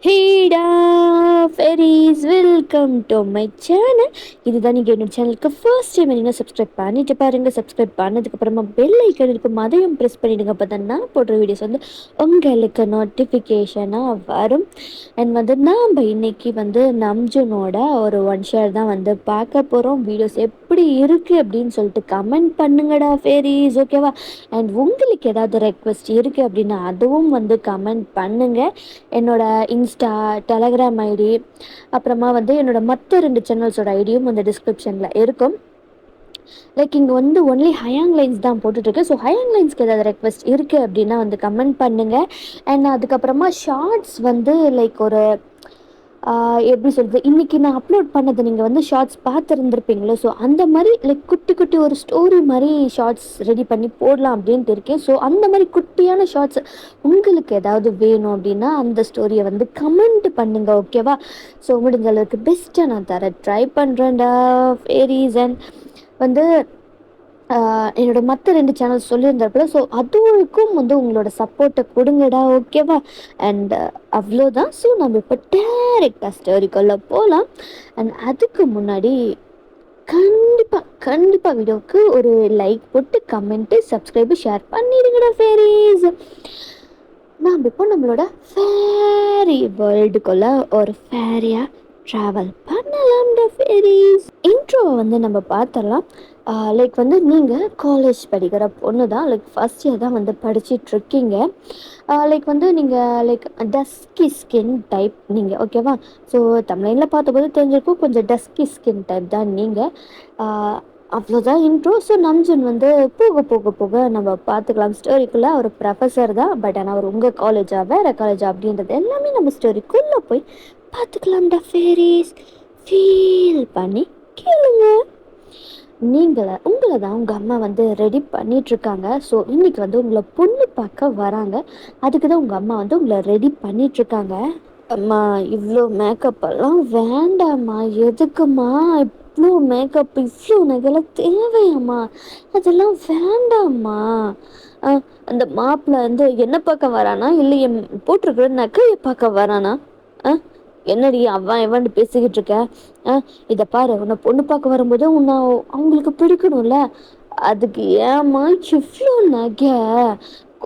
ஹேடா friends welcome to my channel. இதுதான் நீங்கள் என்னோட சேனலுக்கு ஃபர்ஸ்ட் டைம் நீங்கள் சப்ஸ்கிரைப் பண்ணிட்டு பாருங்கள். சப்ஸ்கிரைப் பண்ணதுக்கப்புறமா பெல் ஐக்கன் இருக்கும், அதையும் ப்ரெஸ் பண்ணிவிடுங்க. அப்போ தான் நான் போடுற வீடியோஸ் வந்து உங்களுக்கு நோட்டிஃபிகேஷனாக வரும். அண்ட் வந்து நாம் இன்னைக்கு வந்து நம்ஜுனோட ஒரு ஒன் ஷேர் தான் வந்து பார்க்க போகிறோம். வீடியோஸ் எப்படி இருக்குது அப்படின்னு சொல்லிட்டு கமெண்ட் பண்ணுங்கடா ஃபெரிஸ், ஓகேவா? அண்ட் உங்களுக்கு ஏதாவது ரெக்வெஸ்ட் இருக்குது அப்படின்னா அதுவும் வந்து கமெண்ட் பண்ணுங்கள். என்னோட இன்ஸ்டா, டெலகிராம் ஐடி, அப்புறமா வந்து என்னோட மற்ற 2 சேனல்ஸோட ஐடியும் வந்து டிஸ்கிரிப்ஷனில் இருக்கும். லைக் இங்கே வந்து ஒன்லி ஹயாங் லைன்ஸ் தான் போட்டுட்ருக்கு. ஸோ ஹயாங் லைன்ஸ்க்கு ஏதாவது ரெக்வெஸ்ட் இருக்குது அப்படின்னா வந்து கமெண்ட் பண்ணுங்கள். அண்ட் அதுக்கப்புறமா ஷார்ட்ஸ் வந்து லைக் ஒரு எப்படி சொல்கிறது, இன்றைக்கி நான் அப்லோட் பண்ணது நீங்கள் வந்து ஷார்ட்ஸ் பார்த்துருந்துருப்பீங்களோ. ஸோ அந்த மாதிரி லைக் குட்டி குட்டி ஒரு ஸ்டோரி மாதிரி ஷார்ட்ஸ் ரெடி பண்ணி போடலாம் அப்படின்ட்டு இருக்கேன். ஸோ அந்த மாதிரி குட்டியான ஷார்ட்ஸ் உங்களுக்கு ஏதாவது வேணும் அப்படின்னா அந்த ஸ்டோரியை வந்து கமெண்ட் பண்ணுங்க, ஓகேவா? ஸோ முடிஞ்ச அளவுக்கு பெஸ்ட்டாக நான் தர ட்ரை பண்ணுறேன்டா வெரி ரீசன் வந்து என்னோட மற்ற 2 சேனல்ஸ் சொல்லியிருந்தாப்புல. ஸோ அதுவுக்கும் வந்து உங்களோட சப்போர்ட்டை கொடுங்கடா, ஓகேவா? அண்ட் அவ்வளோதான். ஸோ நம்ம இப்போ டேரெக்டாக ஸ்டோரிக்குள்ளே போகலாம். அண்ட் அதுக்கு முன்னாடி கண்டிப்பாக வீடியோவுக்கு ஒரு லைக் போட்டு கமெண்ட்டு சப்ஸ்கிரைபு ஷேர் பண்ணிடுங்கடா ஃபேரிஸ். நாம் இப்போ நம்மளோட ஃபேரி வேர்ல்டுக்குள்ளே ஒரு ஃபேரியாக ட்ராவல் பண்ணலாம்டா ஃபேரிஸ். இன்ட்ரோவை வந்து நம்ம பார்த்துடலாம். லைக் வந்து நீங்கள் காலேஜ் படிக்கிற பொண்ணு தான், லைக் ஃபஸ்ட் இயர் தான் வந்து படிச்சிட்ருக்கீங்க. லைக் வந்து நீங்கள் லைக் டஸ்கி ஸ்கின் டைப் நீங்கள், ஓகேவா? ஸோ தமிழ்ல பார்த்தபோது தெரிஞ்சிருக்கும், கொஞ்சம் டஸ்கி ஸ்கின் டைப் தான் நீங்கள். அவ்வளோதான் இன்ட்ரோ. ஸோ நம்ஜுன் வந்து போக போக போக நம்ம பார்த்துக்கலாம். ஸ்டோரிக்குள்ளே ஒரு ப்ரொஃபஸர் தான், பட் ஆனால் அவர் உங்கள் காலேஜா வேறு காலேஜா அப்படின்றது எல்லாமே நம்ம ஸ்டோரிக்குள்ளே போய் பார்த்துக்கலாம்டா ஃபேரிஸ். ஃபீல் பண்ணி கேளுங்க. உங்களை தான் உங்கள் அம்மா வந்து ரெடி பண்ணிகிட்ருக்காங்க. ஸோ இன்றைக்கி வந்து உங்களை பொண்ணு பார்க்க வராங்க. அதுக்கு தான் உங்கள் அம்மா வந்து உங்களை ரெடி பண்ணிகிட்ருக்காங்க. அம்மா, இவ்வளோ மேக்கப் எல்லாம் வேண்டாம்மா. எதுக்குமா இவ்வளோ மேக்கப், இவ்வளோ நகைலாம் தேவையாம்மா? அதெல்லாம் வேண்டாம்மா. அந்த மாப்பிள்ளை வந்து என்ன பார்க்க வரானா, இல்லை என் போட்டிருக்கிற நகையை பார்க்க வரானா? என்னடி அவன் எவன் பேசிக்கிட்டு இருக்க? இதை பாரு, உன்னை பொண்ணு பார்க்க வரும்போது உன்னை அவங்களுக்கு பிடிக்கணும்ல. அதுக்கு ஏம்மா இவ்வளோ நகை?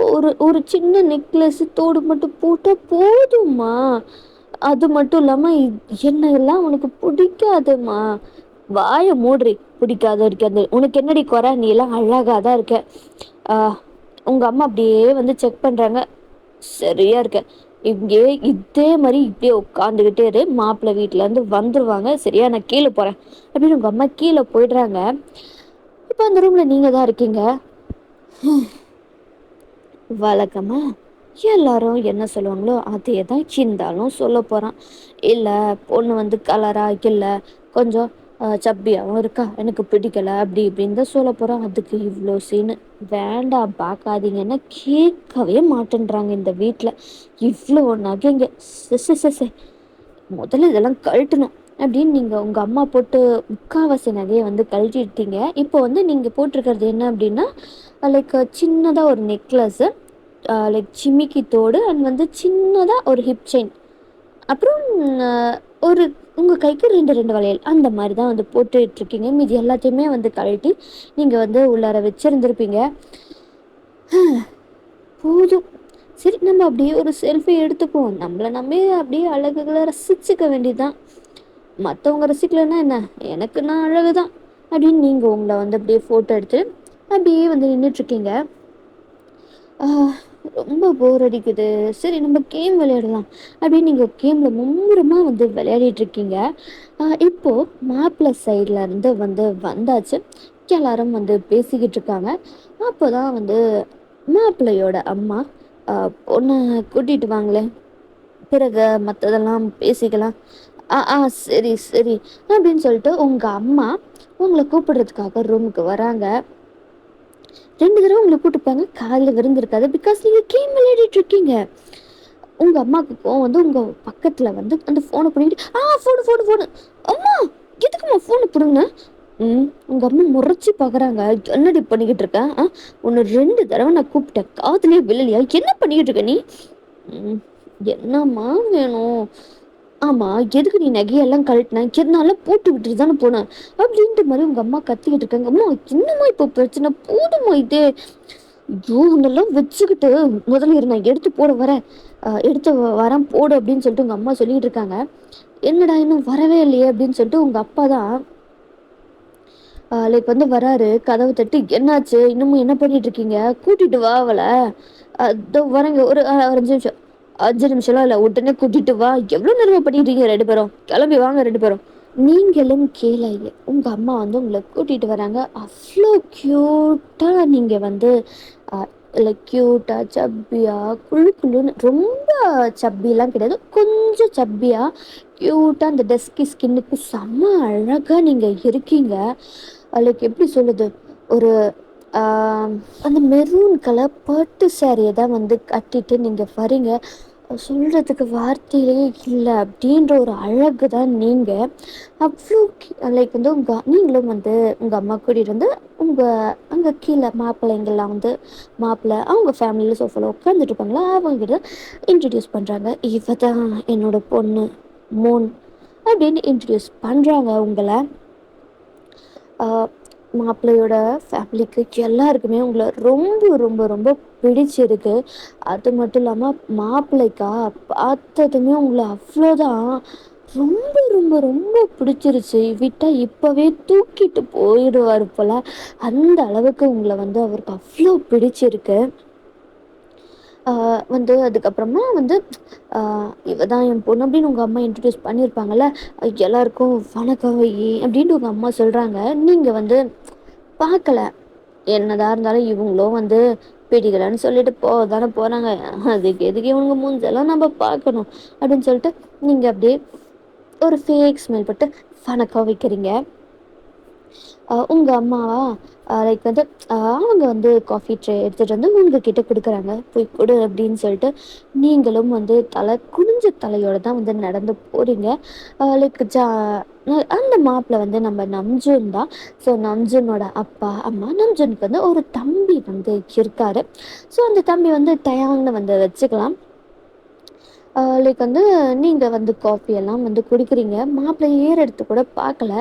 ஒரு ஒரு சின்ன நெக்லஸ் தோடு மட்டும் போட்டால் போதும்மா. அது மட்டும் இல்லாமல் என்னெல்லாம் உனக்கு பிடிக்காதுமா. வாயை மூடுறி. பிடிக்காது இருக்காது உனக்கு என்னடி குறை? நீ எல்லாம் அழகாக தான் இருக்க. உங்கள் அம்மா அப்படியே வந்து செக் பண்ணுறாங்க. சரியா இருக்க. இங்கே இதே மாதிரி இப்படியே உட்காந்துக்கிட்டே இரு, மாப்பிள்ளை வீட்டிலேருந்து வந்துடுவாங்க, சரியா? நான் கீழே போகிறேன் அப்படின்னு உங்கள் அம்மா கீழே போயிடுறாங்க. இப்போ அந்த ரூமில் நீங்கள் தான் இருக்கீங்க. வழக்கமா எல்லாரும் என்ன சொல்லுவாங்களோ அதே தான் இருந்தாலும் சொல்ல போகிறான். இல்லை பொண்ணு வந்து கலராக இல்லை, கொஞ்சம் சப்பியாகவும் இருக்கா, எனக்கு பிடிக்கலை, அப்படி இப்படின்னு தான் சொல்ல போகிறான். அதுக்கு இவ்வளோ சீனு வேண்டாம், பார்க்காதீங்கன்னா கேட்கவே மாட்டேன்றாங்க இந்த வீட்டில். இவ்வளோ நகைங்க, சே முதல்ல இதெல்லாம் கழட்டணும் அப்படின்னு நீங்கள் உங்கள் அம்மா போட்டு முக்கால்வாசி நகையை வந்து கழட்டிட்டீங்க. இப்போ வந்து நீங்கள் போட்டிருக்கிறது என்ன அப்படின்னா லைக் சின்னதாக ஒரு நெக்லஸ்ஸு, லைக் சிமிக்கி தோடு, அண்ட் வந்து சின்னதாக ஒரு ஹிப் செயின், அப்புறம் ஒரு உங்கள் கைக்கு 2 வளையல், அந்த மாதிரி தான் வந்து போட்டுட்ருக்கீங்க. மீதி எல்லாத்தையுமே வந்து கழட்டி நீங்கள் வந்து உள்ளார வச்சுருந்துருப்பீங்க. போதும், சரி நம்ம அப்படியே ஒரு செல்ஃபி எடுத்துக்குவோம். நம்மளை நம்பி அப்படியே அழகுகளை ரசிச்சுக்க வேண்டியதுதான். மற்றவங்க ரசிக்கலைன்னா என்ன, எனக்கு நான் அழகு தான் அப்படின்னு நீங்கள் உங்களை வந்து அப்படியே ஃபோட்டோ எடுத்து அப்படியே வந்து நின்றுட்டுருக்கீங்க. ரொம்ப போர் அடிக்குது, சரி நம்ம கேம் விளையாடலாம் அப்படின்னு நீங்கள் கேமில் மும்முரமாக வந்து விளையாடிட்டுருக்கீங்க. இப்போது மாப்பிள்ளை சைடில் இருந்து வந்து வந்தாச்சு. எல்லாரும் வந்து பேசிக்கிட்டு இருக்காங்க. அப்போ தான் வந்து மாப்பிள்ளையோட அம்மா பொண்ணை கூட்டிகிட்டு வாங்களேன், பிறகு மற்றதெல்லாம் பேசிக்கலாம். சரி சரி அப்படின்னு சொல்லிட்டு உங்கள் அம்மா உங்களை கூப்பிடுறதுக்காக ரூமுக்கு வராங்க. 2 தடவை உங்களை கூப்பிட்டுப்பாங்க, காலையில் விருந்திருக்காது. பிகாஸ் நீங்கள் கேம் விளையாடிட்டு இருக்கீங்க. உங்கள் அம்மாவுக்கு கோவம் வந்து உங்கள் பக்கத்தில் வந்து அந்த ஃபோனை பண்ணிட்டு ஃபோனு அம்மா, எதுக்கும்மா ஃபோனை பிடுங்க? உங்கள் அம்மா முறைச்சி பார்க்குறாங்க. என்னடி பண்ணிக்கிட்டு இருக்கேன்? உன்னை 2 தடவை நான் கூப்பிட்டேன், காதுலேயே விழலையா? என்ன பண்ணிக்கிட்டு இருக்க நீ? என்னம்மா வேணும்? ஆமா, எதுக்கு நீ நகையெல்லாம் கழட்டின? எதுனால போட்டு விட்டுட்டு தானே போன? அப்படின்ற மாரி உங்க அம்மா கத்திக்கிட்டு இருக்காங்க. அம்மா என்னம்மா இப்போ பிரச்சனை? போதுமா இது? ஐயோ! உன்னெல்லாம் வச்சுக்கிட்டு முதல்ல இரு நான் எடுத்து போட வரேன். எடுத்து வரேன் போடு அப்படின்னு சொல்லிட்டு உங்க அம்மா சொல்லிட்டு இருக்காங்க. என்னடா இன்னும் வரவே இல்லையே அப்படின்னு சொல்லிட்டு உங்க அப்பா தான் லைக் வந்து வராரு. கதவு தட்டி, என்னாச்சு? இன்னமும் என்ன பண்ணிட்டு இருக்கீங்க? கூட்டிட்டு வா அவள. இதோ வரேங்க. ஒரு 5 நிமிஷம். 5 நிமிஷம்லாம் இல்ல. உடனே கூட்டிட்டு வா. எவ்வளோ நேரமா பண்ணிட்டு இருக்கீங்க 2 பேரும்? கிளம்பி வாங்க 2 பேரும். நீங்களும் கேளைய உங்க அம்மா வந்து உங்களை கூட்டிட்டு வராங்க. அவ்வளோ கியூட்டா நீங்க வந்து லைக் கியூட்டா சப்பியா குழு குழுன்னு ரொம்ப சப்பிலாம் கிடையாது, கொஞ்சம் சப்பியா கியூட்டா அந்த டஸ்கி ஸ்கின்னுக்கு செம்ம அழகா நீங்க இருக்கீங்க. லைக் எப்படி சொல்லுது, ஒரு அந்த மெரூன் கலர் பட்டு சாரியை தான் வந்து கட்டிட்டு நீங்க வரீங்க. சொல்றதுக்கு வார்த்தையிலே இல்லை அப்படின்ற ஒரு அழகு தான் நீங்க. அவ்வளோ லைக் வந்து நீங்களும் வந்து உங்க அம்மா கூட்டிட்டு வந்து உங்க அங்க கீழே மாப்பிள்ளைங்கள்லாம் வந்து மாப்பிள்ளை அவங்க ஃபேமிலியில சோஃபால உட்காந்துட்டு இருப்பாங்களா, அவங்க கிட்ட இன்ட்ரடியூஸ் பண்றாங்க. இவ தான் என்னோட பொண்ணு மோன் அப்படின்னு இன்ட்ரடியூஸ் பண்றாங்க உங்களை. மாப்பிள்ளையோட ஃபேமிலிக்கு எல்லாருக்குமே உங்களை ரொம்ப ரொம்ப ரொம்ப பிடிச்சிருக்கு. அது மட்டும் இல்லாமல் மாப்பிள்ளைக்கா பார்த்ததுமே உங்களை அவ்வளோதான் ரொம்ப ரொம்ப ரொம்ப பிடிச்சிருச்சு. விட்டால் இப்போவே தூக்கிட்டு போயிடுவார் போல், அந்த அளவுக்கு உங்களை வந்து அவருக்கு அவ்வளோ பிடிச்சிருக்கு. வந்து அதுக்கப்புறமா வந்து இவ தான் என் பொண்ணு அப்படின்னு உங்கள் அம்மா இன்ட்ரடியூஸ் பண்ணியிருப்பாங்கல்ல. எல்லாருக்கும் வணக்கம் வையி அப்படின்ட்டு உங்கள் அம்மா சொல்கிறாங்க. நீங்கள் வந்து பார்க்கல. என்னதான் இருந்தாலும் இவங்களும் வந்து பிடிக்கலன்னு சொல்லிட்டு தானே போகிறாங்க. அதுக்கு எதுக்கு இவங்க மூஞ்செல்லாம் நம்ம பார்க்கணும் அப்படின்னு சொல்லிட்டு நீங்கள் அப்படியே ஒரு ஃபேக் ஸ்மெல் போட்டு வணக்கம் வைக்கிறீங்க. உங்கள் அம்மாவா லைக் வந்து அவங்க வந்து காஃபி ட்ரே எடுத்துகிட்டு வந்து உங்ககிட்ட கொடுக்குறாங்க. போய் கொடு அப்படின்னு சொல்லிட்டு நீங்களும் வந்து குனிஞ்ச தலையோடு தான் வந்து நடந்து போகிறீங்க. லைக் அந்த மாப்பிள்ளை வந்து நம்ம நம்ஜூன் தான். ஸோ நம்ஜூனோட அப்பா அம்மா, நம்ஜூனுக்கு வந்து ஒரு தம்பி வந்து இருக்காரு. ஸோ அந்த தம்பி வந்து தயான்னு வந்து வச்சுக்கலாம். லைக் வந்து நீங்கள் வந்து காஃபி எல்லாம் வந்து குடிக்கிறீங்க. மாப்பிள்ளை எடுத்து கூட பார்க்கல.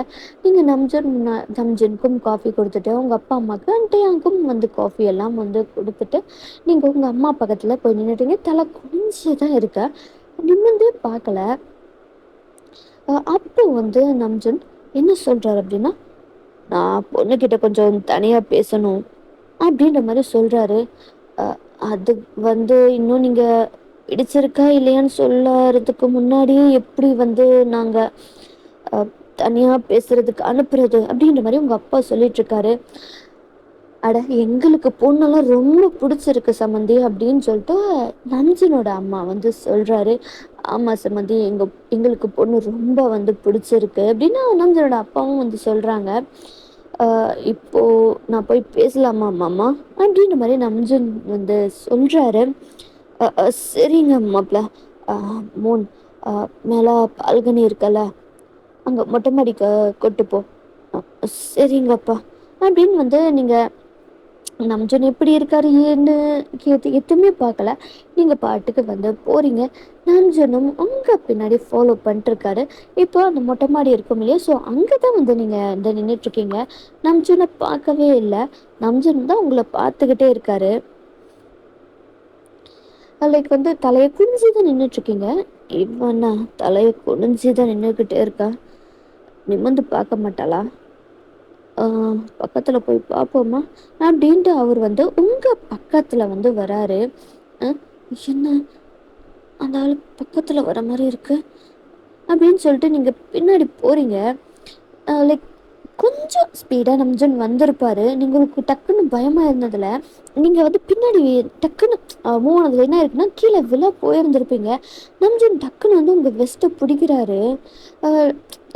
நீங்கள் நம்ஜனுக்கும் காஃபி கொடுத்துட்டு உங்கள் அப்பா அம்மாவுக்கு டேயாங்க்கும் வந்து காஃபி எல்லாம் வந்து கொடுத்துட்டு நீங்கள் உங்கள் அம்மா பக்கத்தில் போய் நின்றுட்டீங்க. தலை குனிஞ்சு தான் இருக்க, நிமிர்ந்தே பார்க்கல. அப்போ வந்து நம்ஜன் என்ன சொல்கிறார் அப்படின்னா, நான் பொண்ணுக்கிட்ட கொஞ்சம் தனியாக பேசணும் அப்படின்ற மாதிரி சொல்கிறாரு. அது வந்து இன்னும் நீங்கள் பிடிச்சிருக்கா இல்லையான்னு சொல்லறதுக்கு முன்னாடியே எப்படி வந்து நாங்கள் தனியாக பேசுறதுக்கு அனுப்புறது அப்படின்ற மாதிரி உங்கள் அப்பா சொல்லிட்டு இருக்காரு. அட எங்களுக்கு பொண்ணெல்லாம் ரொம்ப பிடிச்சிருக்கு சம்மந்தி அப்படின்னு சொல்லிட்டு நஞ்சனோட அம்மா வந்து சொல்கிறாரு. ஆமாம் சம்மந்தி, எங்களுக்கு பொண்ணு ரொம்ப வந்து பிடிச்சிருக்கு அப்படின்னு நஞ்சனோட அப்பாவும் வந்து சொல்கிறாங்க. இப்போது நான் போய் பேசலாமா மாமா அப்படின்ற மாதிரி நம்ஜன் வந்து சொல்கிறாரு. சரிங்க மாப்பிள்ள. மூன் மேலே பால்கனி இருக்கல, அங்கே மொட்டை மாடிக்கு கொட்டு போ. சரிங்கப்பா அப்படின்னு வந்து நீங்கள் நம்ஜன் எப்படி இருக்காரு ஏன்னு எதுவுமே பார்க்கல. நீங்கள் பாட்டுக்கு வந்து போகிறீங்க. நம்ஜனும் உங்கள் பின்னாடி ஃபாலோ பண்ணிட்டுருக்காரு. இப்போ அந்த மொட்டை மாடி இருக்கும் இல்லையா, ஸோ அங்கே தான் வந்து நீங்கள் இந்த நின்றுட்டுருக்கீங்க. நம்ஜனை பார்க்கவே இல்லை. நம்ஜன் தான் உங்களை பார்த்துக்கிட்டே இருக்காரு. லைக் வந்து தலையை குனிஞ்சு தான் நின்றுட்டுருக்கீங்க. இவனா தலையை குனிஞ்சு தான் நின்றுக்கிட்டே இருக்கா? நிமிர்ந்து பார்க்க மாட்டாளா? பக்கத்தில் போய் பார்ப்போமா அப்படின்ட்டு அவர் வந்து உங்கள் பக்கத்தில் வந்து வராரு. என்ன அந்த ஆள் பக்கத்தில் வர மாதிரி இருக்கு அப்படின்னு சொல்லிட்டு நீங்கள் பின்னாடி போகிறீங்க. லைக் கொஞ்சம் ஸ்பீடாக நம்ஜன் வந்திருப்பாரு. உங்களுக்கு டக்குன்னு பயமாக இருந்ததில் நீங்கள் வந்து பின்னாடி டக்குன்னு மூவ் ஆனதில் என்ன இருக்குன்னா கீழே விழ போயிருந்திருப்பீங்க. நம்ஜன் டக்குன்னு வந்து உங்கள் வெஸ்ட்டை பிடிக்கிறாரு.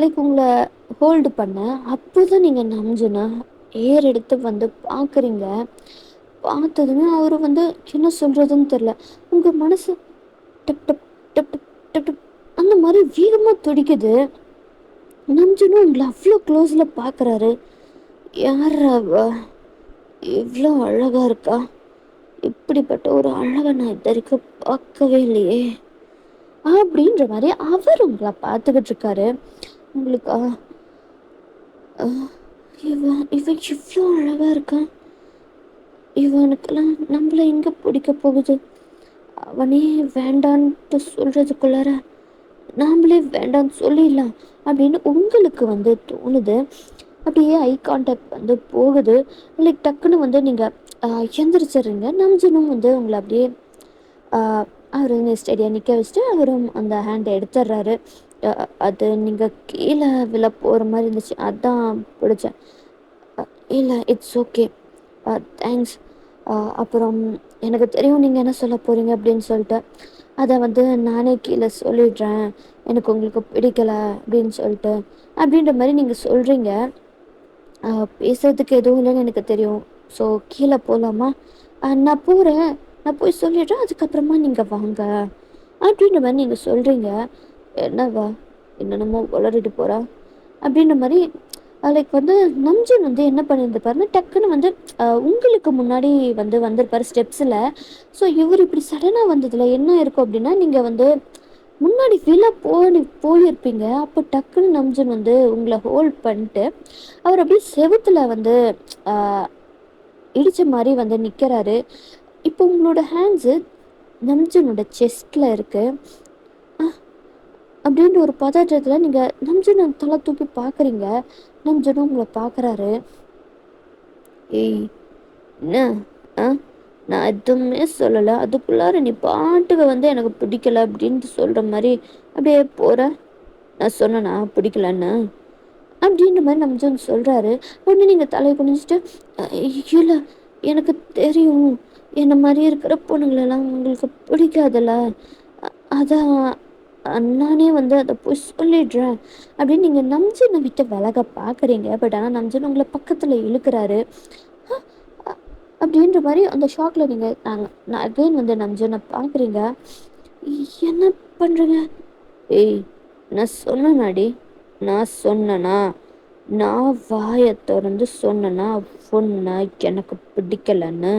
லைக் உங்களை ஹோல்டு பண்ண. அப்போ தான் நீங்கள் நம்ஜனை எடுத்து வந்து பார்க்குறீங்க. பார்த்ததுமே அவர் வந்து என்ன சொல்கிறதுன்னு தெரில. உங்கள் மனசு டப் டப் டப் டப் டப் டப் அந்த மாதிரி வேகமாக துடிக்குது. நம்ஜனும் உங்களை அவ்வளோ க்ளோஸில் பார்க்குறாரு. யார் அவ? இவ்வளோ அழகாக இருக்கா? இப்படிப்பட்ட ஒரு அழகை நான் இது வரைக்கும் பார்க்கவே இல்லையே. அப்படின்ற மாதிரி அவர் உங்களை பார்த்துக்கிட்டு இருக்காரு. உங்களுக்கு இவன் இவன் இவ்வளோ அழகா இருக்கான், இவனுக்கெல்லாம் நம்மள எங்க பிடிக்க போகுது, அவனே வேண்டான்ட்டு சொல்றதுக்குள்ளார நாமளே வேண்டான்னு சொல்லிடலாம் அப்படின்னு உங்களுக்கு தோணுது. அப்படியே ஐ கான்டாக்ட் போகுது. லைக் டக்குன்னு நீங்கள் எந்திரிச்சிடுறீங்க. நம்ஜனும் உங்களை அப்படியே அவர் ஸ்டடியாக நிற்க வச்சுட்டு அவரும் அந்த ஹேண்டை எடுத்துடுறாரு. அது நீங்கள் கீழே விழ போகிற மாதிரி இருந்துச்சு, அதான் பிடிச்சேன். இல்லை, இட்ஸ் ஓகே, தேங்க்ஸ். அப்புறம் எனக்கு தெரியும் நீங்கள் என்ன சொல்ல போகிறீங்க அப்படின்னு சொல்லிட்டு அதை நானே கீழே சொல்லிடுறேன், எனக்கு உங்களுக்கு பிடிக்கலை அப்படின்னு சொல்லிட்டு அப்படின்ற மாதிரி நீங்கள் சொல்கிறீங்க. பேசுறதுக்கு எதுவும் இல்லைன்னு எனக்கு தெரியும், ஸோ கீழே போகலாமா? நான் போகிறேன், நான் போய் சொல்லிடுறேன், அதுக்கப்புறமா நீங்கள் வாங்க அப்படின்ற மாதிரி நீங்கள் சொல்கிறீங்க. என்னவா என்னென்னமோ வளரிட்டு போகிறா அப்படின்ற மாதிரி லைக் நம்ஜன் என்ன பண்ணியிருந்துப்பாருன்னா டக்குன்னு உங்களுக்கு முன்னாடி வந்திருப்பார் ஸ்டெப்ஸில். ஸோ இவர் இப்படி சடனாக வந்ததில் என்ன இருக்கும் அப்படின்னா நீங்கள் முன்னாடி ஃபீலாக போயிருப்பீங்க. அப்போ டக்குன்னு நம்ஜன் உங்களை ஹோல்ட் பண்ணிட்டு அவர் அப்படியே செவுத்தில் இடித்த மாதிரி நிற்கிறாரு. இப்போ உங்களோட ஹேண்ட்ஸு நம்ஜனோட செஸ்டில் இருக்குது. அப்படின்ற ஒரு பதற்றத்தில் நீங்கள் நம்ஜனை தலை தூக்கி பார்க்குறீங்க. நம்ஜனும் உங்களை பார்க்குறாரு. ஏய் என்ன, நான் எதுவுமே சொல்லலை, அதுக்குள்ளார நீ பாட்டுக்கு எனக்கு பிடிக்கல அப்படின்ட்டு சொல்கிற மாதிரி அப்படியே போகிற. நான் சொன்னேனா பிடிக்கலன்னு அப்படின்ற மாதிரி நம்ஜன் சொல்கிறாரு. உடனே நீங்கள் தலையை குனிஞ்சிட்டு இல்லை எனக்கு தெரியும், என்ன மாதிரி இருக்கிற பொண்ணுங்களெல்லாம் உங்களுக்கு பிடிக்காதுல்ல, அதான் நானே அதை போய் சொல்லிடுறேன் அப்படின்னு நீங்கள் நம்ஜனை விட்டு விலக பார்க்குறீங்க. பட் ஆனால் நம்ஜன் உங்களை பக்கத்தில் இழுக்கிறாரு. அப்படின்ற மாதிரி அந்த ஷாக்கில் நீங்கள் நான் அகைன் நம்ஜனை பார்க்குறீங்க. என்ன பண்ணுறீங்க? ஏய், நான் சொன்னேனாடி, நான் சொன்னேனா, நான் வாயை திறந்து சொன்னேன்னா பொண்ணை எனக்கு பிடிக்கலன்னு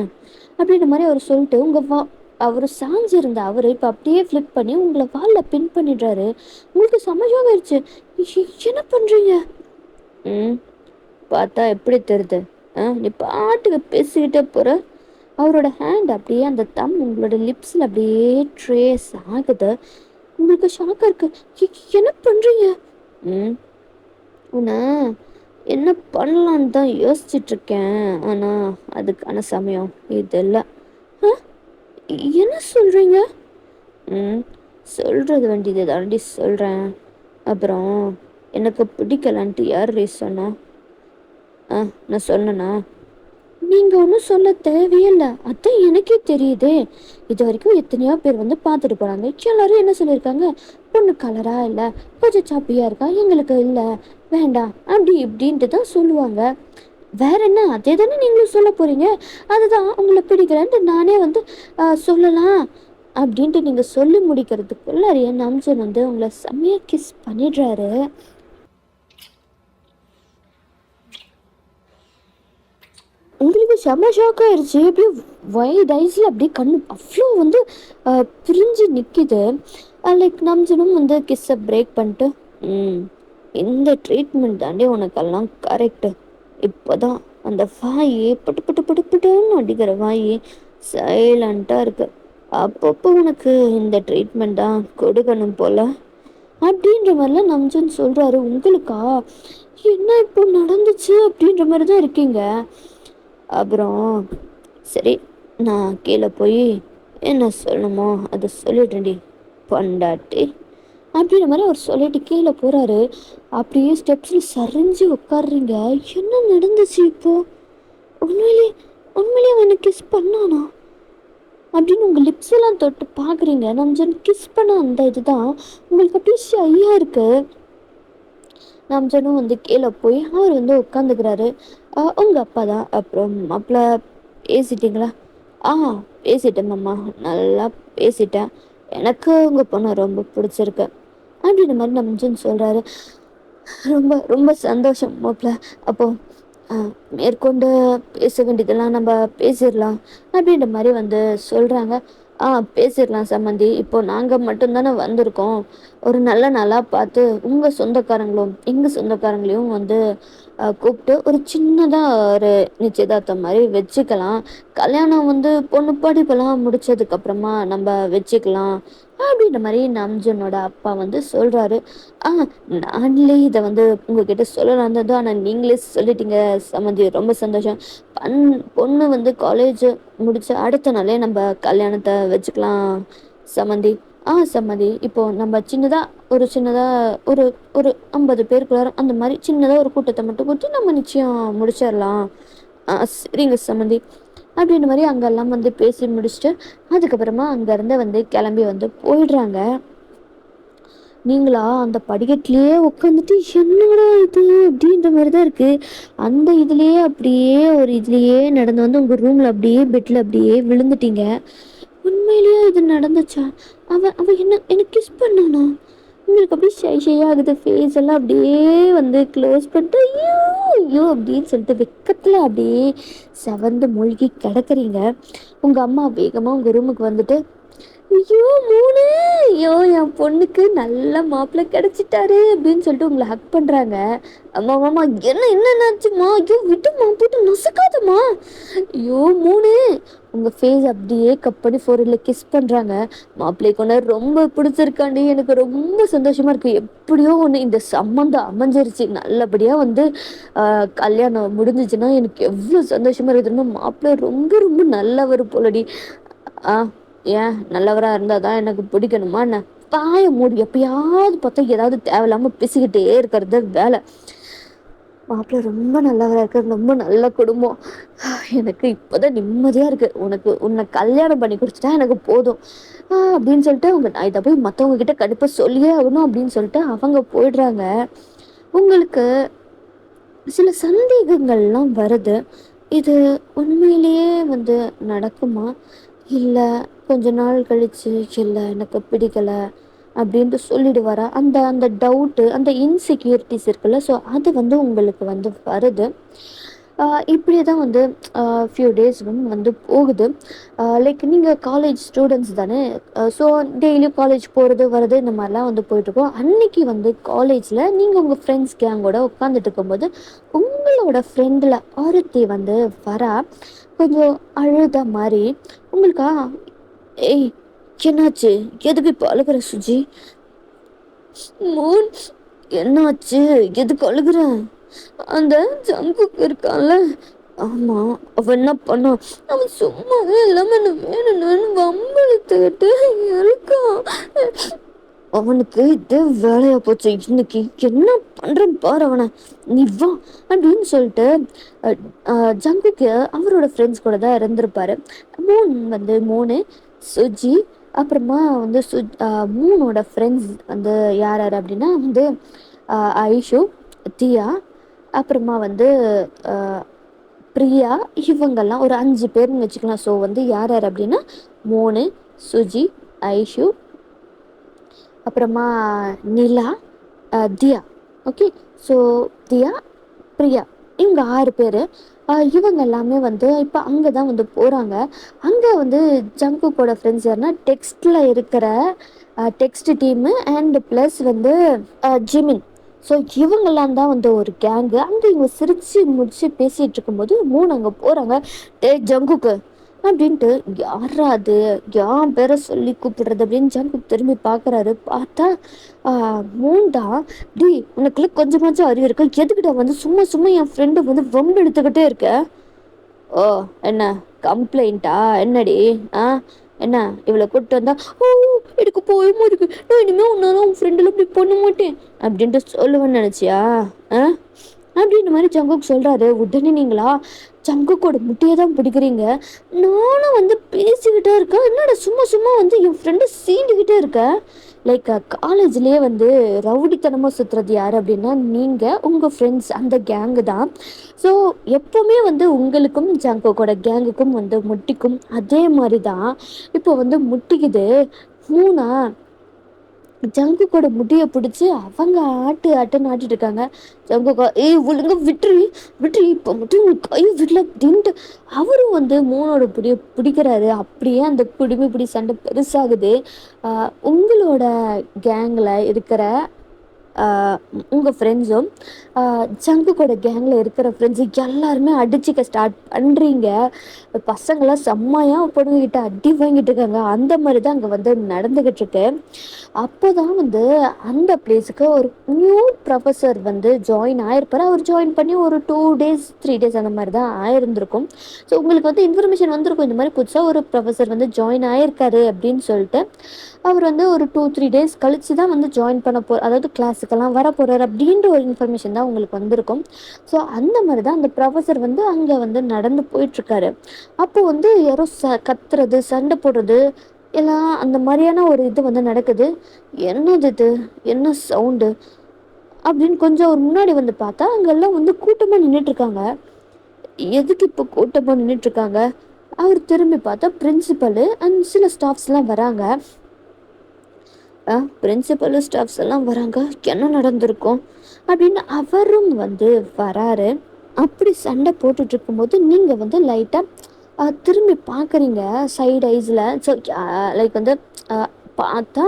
அப்படின்ற மாதிரி அவர் சொல்லிட்டு அவர் சாஞ்சிருந்த அவர் இப்போ அப்படியே ஃப்ளிப் பண்ணி உங்களை வாலில் பின் பண்ணிடுறாரு. உங்களுக்கு சமஜம் ஆயிடுச்சு. என்ன பண்ணுறீங்க? பார்த்தா எப்படி தெரியுது? நீ பாட்டுக்கு பேசிக்கிட்டே போகிற. அவரோட ஹேண்ட் அப்படியே அந்த தம் உங்களோட லிப்ஸில் அப்படியே ட்ரேஸ் ஆகுது. உங்களுக்கு ஷாக்காக இருக்கு. என்ன பண்ணுறீங்க? உன்னை என்ன பண்ணலான்னு தான் யோசிச்சுட்ருக்கேன், ஆனால் அதுக்கான சமயம் இது இல்லை. என்ன சொல்கிறீங்க? சொல்கிறது வேண்டியது தாண்டி சொல்கிறேன். அப்புறம் எனக்கு பிடிக்கலான்ட்டு யார் சொன்னா? நான் சொன்னேனா? நீங்கள் ஒன்றும் சொல்ல தேவையில்லை, அதான் எனக்கே தெரியுதே. இது வரைக்கும் எத்தனையோ பேர் பார்த்துட்டு போகிறாங்க. எல்லாரும் என்ன சொல்லியிருக்காங்க? பொண்ணு கலராக இல்லை, கொஞ்சம் சாப்பியாக இருக்கா, எங்களுக்கு இல்லை, வேண்டாம் அப்படி இப்படின்ட்டு தான் சொல்லுவாங்க. வேற என்ன? அதே தானே நீங்களும் சொல்ல போகிறீங்க. அதுதான் உங்களை பிடிக்கலன்ட்டு நானே சொல்லலாம் அப்படின்ட்டு நீங்கள் சொல்லி முடிக்கிறதுக்குள்ளாரிய நம்ஜன் உங்களை செம்மையாக கிஸ் பண்ணிடுறாரு. உங்களுக்கு செம்ம ஷாக் ஆயிடுச்சு. அப்படியே வைட் ஐஸில் அப்படியே கண்ணு அவ்வளோ பிரிஞ்சு நிற்கிது. லைக் நம்ஜனும் கிஸ்ஸை பிரேக் பண்ணிட்டு இந்த ட்ரீட்மெண்ட் தாண்டி உனக்கெல்லாம் கரெக்டு. இப்போதான் அந்த வாயே பட்டு பட்டு பட்டு பட்டுன்னு அடிக்கிற வாயே சைலண்ட்டாக இருக்கு. அப்பப்போ உனக்கு இந்த ட்ரீட்மெண்ட் தான் கொடுக்கணும் போல அப்படின்ற மாதிரிலாம் நம்ஜன் சொல்கிறாரு. உங்களுக்கா என்ன இப்போ நடந்துச்சு அப்படின்ற மாதிரி தான் இருக்கீங்க. அப்புறம் சரி, நான் கீழே போய் என்ன சொல்லணுமோ அதை சொல்லிட்டேன்டி பொண்டாட்டி அப்படின்ற மாதிரி அவர் சொல்லிட்டு கீழே போகிறாரு. அப்படியே ஸ்டெப்ஸில் சரிஞ்சு உட்காடுறீங்க. என்ன நடந்துச்சு இப்போ? உண்மையிலே அவனை கிஸ் பண்ணானா அப்படின்னு உங்கள் லிப்ஸ் எல்லாம் தொட்டு பார்க்குறீங்க. நம்ஜன் கிஸ் பண்ண அந்த இதுதான் உங்களுக்கு அப்படியே ஷையாக இருக்குது. நம்ஜனும் கீழே போய் அவர் உட்காந்துக்கிறாரு. உங்கள் அப்பா தான். அப்புறம் மாப்பிள்ள பேசிட்டிங்களா? பேசிட்டேன் மாமா, நல்லா பேசிட்டேன், எனக்கு உங்கள் பொண்ணை ரொம்ப பிடிச்சிருக்கு அப்படின்ற மாதிரி நம்ஜன் சொல்கிறாரு. ரொம்ப ரொம்ப சந்தோஷம் மாப்பிள்ள. அப்போது மேற்கொண்டு பேச வேண்டியதெல்லாம் நம்ம பேசிடலாம் அப்படின்ற மாதிரி சொல்கிறாங்க. பேசிடலாம் சம்மந்தி. இப்போ நாங்க மட்டும் தானே வந்திருக்கோம். ஒரு நல்ல நாளா பார்த்து உங்க சொந்தக்காரங்களும், எங்க சொந்தக்காரங்களையும் வந்து கூப்பிட்டு ஒரு சின்னதா ஒரு நிச்சயதார்த்தம் மாரி வச்சுக்கலாம். கல்யாணம் வந்து பொண்ணு படிப்பெல்லாம் முடிச்சதுக்கப்புறமா நம்ப வச்சுக்கலாம். அப்படின்ற மாரி நம்ஜனோட அப்பா வந்து சொல்றாரு. ஆ நாங்களே இத வந்து உங்ககிட்ட சொல்லலான்னு தான், ஆனா நீங்களே சொல்லிட்டீங்க சம்மந்தி. ரொம்ப சந்தோஷம். பண் பொண்ணு வந்து காலேஜ் முடிச்ச அடுத்த நாளே நம்ப கல்யாணத்த வச்சுக்கலாம் சம்மந்தி. சம்மந்தி. இப்போ நம்ம சின்னதா ஒரு ஒரு 50 பேருக்குள்ளார அந்த மாரி சின்னதா ஒரு கூட்டத்த மட்டும் கூட்டி நம்ம நிச்சயம் முடிச்சிடலாம். சரிங்க சம்மந்தி. அப்படின்ற மாரி அங்கெல்லாம் வந்து பேசி முடிச்சுட்டு, அதுக்கப்புறமா அங்கருந்து வந்து கிளம்பி வந்து போயிடுறாங்க. நீங்களா அந்த படிக்கட்டிலேயே உட்காந்துட்டு, "என்னடா இது?" அப்படின்ற மாரி தான் இருக்கு. அந்த இதுலயே அப்படியே ஒரு இதுலயே நடந்து வந்து உங்க ரூம்ல அப்படியே பெட்ல அப்படியே விழுந்துட்டீங்க. உண்மையிலேயே இது நடந்துச்சா? அவன் அவன் என்ன கிஸ் பண்ணானா? உங்களுக்கு அப்படியே ஷை ஷையா ஆகுது. ஃபேஸ் எல்லாம் அப்படியே வந்து க்ளோஸ் பண்ணிட்டு, "ஐயோ! ஐயோ!" அப்படின்னு சொல்லிட்டு வெட்கத்துல அப்படியே செவந்து மூழ்கி கிடக்குறீங்க. உங்க அம்மா வேகமா உங்க ரூமுக்கு வந்துட்டு, ஐயோ! 3 ஐயோ! என் பொண்ணுக்கு நல்ல மாப்பிள்ளை கிடைச்சிட்டாரு அப்படின்னு சொல்லிட்டு உங்கள ஹக் பண்றாங்க. அம்மா மாமா என்னாச்சும்மா? ஐயோ! விடும்மா, போட்டு நசுக்காதம்மா. ஐயோ! 3 உங்க ஃபேஸ் அப்படியே கட் பண்ணி ஃபோர்ஹெட்ல கிஸ் பண்றாங்க. மாப்பிள்ளைக்கு உன்ன ரொம்ப பிடிச்சிருக்காண்டி. எனக்கு ரொம்ப சந்தோஷமா இருக்கு. எப்படியோ ஒண்ணு இந்த சம்மந்தம் அமைஞ்சிருச்சு. நல்லபடியா வந்து கல்யாணம் முடிஞ்சுச்சுன்னா எனக்கு எவ்வளோ சந்தோஷமா இருக்குது தெரியுமா? மாப்பிள்ளை ரொம்ப ரொம்ப நல்லவரு போலடி. ஆ ஏன் நல்லவரா இருந்தா தான் எனக்கு பிடிக்கணுமா என்ன? வாய மூடு. எப்பயாவது பார்த்தா ஏதாவது தேவையில்லாம பேசிக்கிட்டே இருக்கிறது வேலை. மாப்பிள்ளை ரொம்ப நல்லவரா இருக்காரு. ரொம்ப நல்ல குடும்பம். எனக்கு இப்போதான் நிம்மதியா இருக்கு. உன்னை கல்யாணம் பண்ணி குடுத்துட்டா எனக்கு போதும். அப்படின்னு சொல்லிட்டு நான் இதை போய் மத்தவங்க கிட்ட கண்டிப்பா சொல்லியே ஆகணும் அப்படின்னு சொல்லிட்டு அவங்க போயிடுறாங்க. உங்களுக்கு சில சந்தேகங்கள்லாம் வருது. இது உண்மையிலேயே வந்து நடக்குமா? இல்ல கொஞ்ச நாள் கழிச்சு, "இல்ல எனக்கு பிடிக்கல" அப்படின்ட்டு சொல்லிடுவாரா? அந்த அந்த டவுட்டு, அந்த இன்செக்யூரிட்டீஸ் இருக்குல்ல, ஸோ அது வந்து உங்களுக்கு வந்து வருது. இப்படியே தான் வந்து ஃபியூ டேஸ் வந்து போகுது. லைக் நீங்கள் காலேஜ் ஸ்டூடெண்ட்ஸ் தானே. ஸோ டெய்லியும் காலேஜ் போகிறது வர்றது இந்த மாதிரிலாம் வந்து போயிட்டுருக்கோம். அன்னைக்கு வந்து காலேஜில் நீங்கள் உங்கள் ஃப்ரெண்ட்ஸ் கேங்கோட உட்காந்துட்டு இருக்கும்போது உங்களோட ஃப்ரெண்டில் ஒருத்தி வந்து வரா. கொஞ்சம் அழுத மாதிரி உங்களுக்கா, "ஏய் என்னாச்சு? எதுக்கு இப்போ அழுகுற சுஜி?" "மூன் என்னாச்சு? எதுக்கு அழுகுற?" "அந்த ஜங்குக் இருக்கான்ல." "ஆமா, அவன் என்ன பண்ணான்?" "அவன் சும்மாவே இல்லாம என்ன வேணும்னு வம்பிழுத்துக்கிட்டு இருக்கான். அவனுக்கு இது வேலையா போச்சு இன்னைக்கு. என்ன பண்றேன்னு பாரு அவனை. நீ வா." அப்படின்னு சொல்லிட்டு ஜங்குக்கு அவரோட ஃப்ரெண்ட்ஸ் கூட தான் இருந்திருப்பாரு. மூணு சுஜி, அப்புறமா வந்து மூணோட ஃப்ரெண்ட்ஸ் வந்து யார் யார் அப்படின்னா வந்து ஐஷு, தியா, அப்புறமா வந்து பிரியா, இவங்கெல்லாம் ஒரு 5 பேர்னு வச்சுக்கலாம். ஸோ வந்து யார் யார் அப்படின்னா மோனு, சுஜி, ஐஷு, அப்புறமா நிலா, தியா. ஓகே. ஸோ தியா, பிரியா, இவங்க 6 பேர். இவங்க எல்லாமே வந்து இப்போ அங்கே தான் வந்து போகிறாங்க. அங்கே வந்து ஜங்குக்கோட ஃப்ரெண்ட்ஸ் யாருன்னா டெக்ஸ்டில் இருக்கிற டெக்ஸ்ட் டீமு அண்ட் ப்ளஸ் வந்து ஜிமின். ஸோ இவங்கெல்லாம் தான் வந்து ஒரு கேங்கு. அங்கே இவங்க சிரித்து முடிச்சு பேசிகிட்டு இருக்கும்போது அங்கே போகிறாங்க. டே ஜங்குக்கு அப்படின்ட்டு, யாரா அது, என் பேரை சொல்லி கூப்பிடுறது அப்படின்னு ஜங்குக் திரும்பி பார்க்குறாரு. பார்த்தா மூண்டா, டி உனக்குள்ள கொஞ்சமாச்சும் அறிவு இருக்கா? எதுக்கிட்ட வந்து சும்மா சும்மா என் ஃப்ரெண்டு வந்து வம்பு எடுத்துக்கிட்டே இருக்க? ஓ, என்ன கம்ப்ளைண்ட்டா? என்னடி? ஆ என்ன இவளை கூப்பிட்டு வந்தா, ஓ எனக்கு போயமா இருக்கு, நான் இனிமேல் உன்னால உன் ஃப்ரெண்டில் இப்படி பண்ண மாட்டேன் அப்படின்ட்டு சொல்லுவேன்னு நினச்சியா? ஆ அப்படின்ற மாதிரி ஜங்குக் சொல்கிறாரு. உடனே நீங்களா ஜங்குக்கோட முட்டையை தான் பிடிக்கிறீங்க. நானும் வந்து பேசிக்கிட்டே இருக்கேன், என்னடா சும்மா சும்மா வந்து என் ஃப்ரெண்டை சீண்டிக்கிட்டே இருக்க? லைக் காலேஜ்லேயே வந்து ரவுடித்தனமாக சுற்றுறது யார் அப்படின்னா நீங்கள், உங்கள் ஃப்ரெண்ட்ஸ், அந்த கேங்கு தான். ஸோ எப்போவுமே வந்து உங்களுக்கும் ஜங்குக்கோட கேங்குக்கும் வந்து முட்டிக்கும். அதே மாதிரி தான் இப்போ வந்து முட்டிக்குது. மூணா ஜங்குக்கோட முடிய பிடிச்சி அவங்க ஆட்டுன்னு ஆட்டிட்டு இருக்காங்க. ஜங்குக்கா ஒழுங்கா விட்டுரு விட்டுரு, இப்போ மட்டும் உங்களுக்கு கை விடல அப்படின்ட்டு அவரும் வந்து மோனோட பிடிய பிடிக்கிறாரு. அப்படியே அந்த குடுமி பிடி சண்டை பெருசாகுது. உங்களோட கேங்கில் இருக்கிற உங்கள் ஃப்ரெண்ட்ஸும் ஜங்குக்கோட கேங்கில் இருக்கிற ஃப்ரெண்ட்ஸு எல்லாருமே அடிச்சுக்க ஸ்டார்ட் பண்ணுறீங்க. பசங்களாம் செம்மையாக பொண்ணுங்கிட்ட அடி வாங்கிட்டு இருக்காங்க. அந்த மாதிரி தான் அங்கே வந்து நடந்துக்கிட்டு இருக்கு. அப்போ தான் வந்து அந்த பிளேஸுக்கு ஒரு நியூ ப்ரொஃபஸர் வந்து ஜாயின் ஆகிருப்பார். அவர் ஜாயின் பண்ணி ஒரு 2 days 3 days அந்த மாதிரி தான் ஆயிருந்திருக்கும். ஸோ உங்களுக்கு வந்து இன்ஃபர்மேஷன் வந்திருக்கும், இந்த மாதிரி புதுசாக ஒரு ப்ரொஃபஸர் வந்து ஜாயின் ஆகிருக்காரு அப்படின்னு சொல்லிட்டு. அவர் வந்து ஒரு 2-3 days கழித்து தான் வந்து ஜாயின் பண்ண அதாவது கிளாஸுக்கெல்லாம் வர போகிறார் அப்படின்ற ஒரு இன்ஃபர்மேஷன் தான் உங்களுக்கு வந்திருக்கும். ஸோ அந்த மாதிரி தான் அந்த ப்ரொஃபஸர் வந்து அங்கே வந்து நடந்து போயிட்டுருக்காரு. அப்போது வந்து யாரோ கத்துறது, சண்டை போடுறது எல்லாம் அந்த மாதிரியான ஒரு இது வந்து நடக்குது. என்னது இது, என்ன சவுண்டு அப்படின்னு கொஞ்சம் ஒரு முன்னாடி வந்து பார்த்தா அங்கெல்லாம் வந்து கூட்டமாக நின்றுட்டுருக்காங்க. எதுக்கு இப்போ கூட்டமாக நின்றுட்டுருக்காங்க? அவர் திரும்பி பார்த்தா பிரின்சிபலு அண்ட் சில ஸ்டாஃப்ஸ்லாம் வராங்க. பிரின்சிபலு ஸ்டாஃப்ஸ் எல்லாம் வராங்க. என்ன நடந்திருக்கும் அப்படின்னு அவரும் வந்து வராரு. அப்படி சண்டை போட்டுட்டு இருக்கும்போது நீங்கள் வந்து லைட்டாக திரும்பி பார்க்குறீங்க சைடு ஐஸில். ஸோ லைக் வந்து பார்த்தா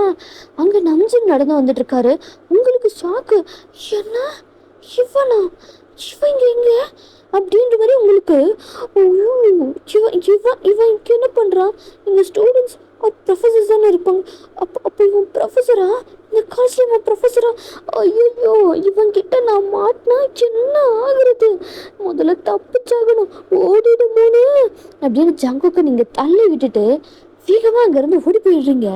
அங்கே நம்ஜன் நடந்து வந்துட்டுருக்காரு. உங்களுக்கு ஷாக்கு, என்ன இவனா, இவங்க எங்கே அப்படின்ற மாதிரி உங்களுக்கு. இவன் இங்கே என்ன பண்ணுறான்? எங்கள் ஸ்டூடெண்ட்ஸ் ப்ரொஃபஸர்ஸ் தானே இருப்பாங்க. அப்போ இவன் ப்ரொஃபஸரா? இந்த காலேஜில் இவன் ப்ரொஃபஸரா? ஐயோ, இவன்கிட்ட நான் மாட்டினா என்ன ஆகுறது? முதல்ல தப்பிச்சாகணும், ஓடிடுமோனு அப்படின்னு ஜங்குக்கு நீங்கள் தள்ளி விட்டுட்டு வேகமாக அங்கேருந்து ஓடி போயிடுறீங்க.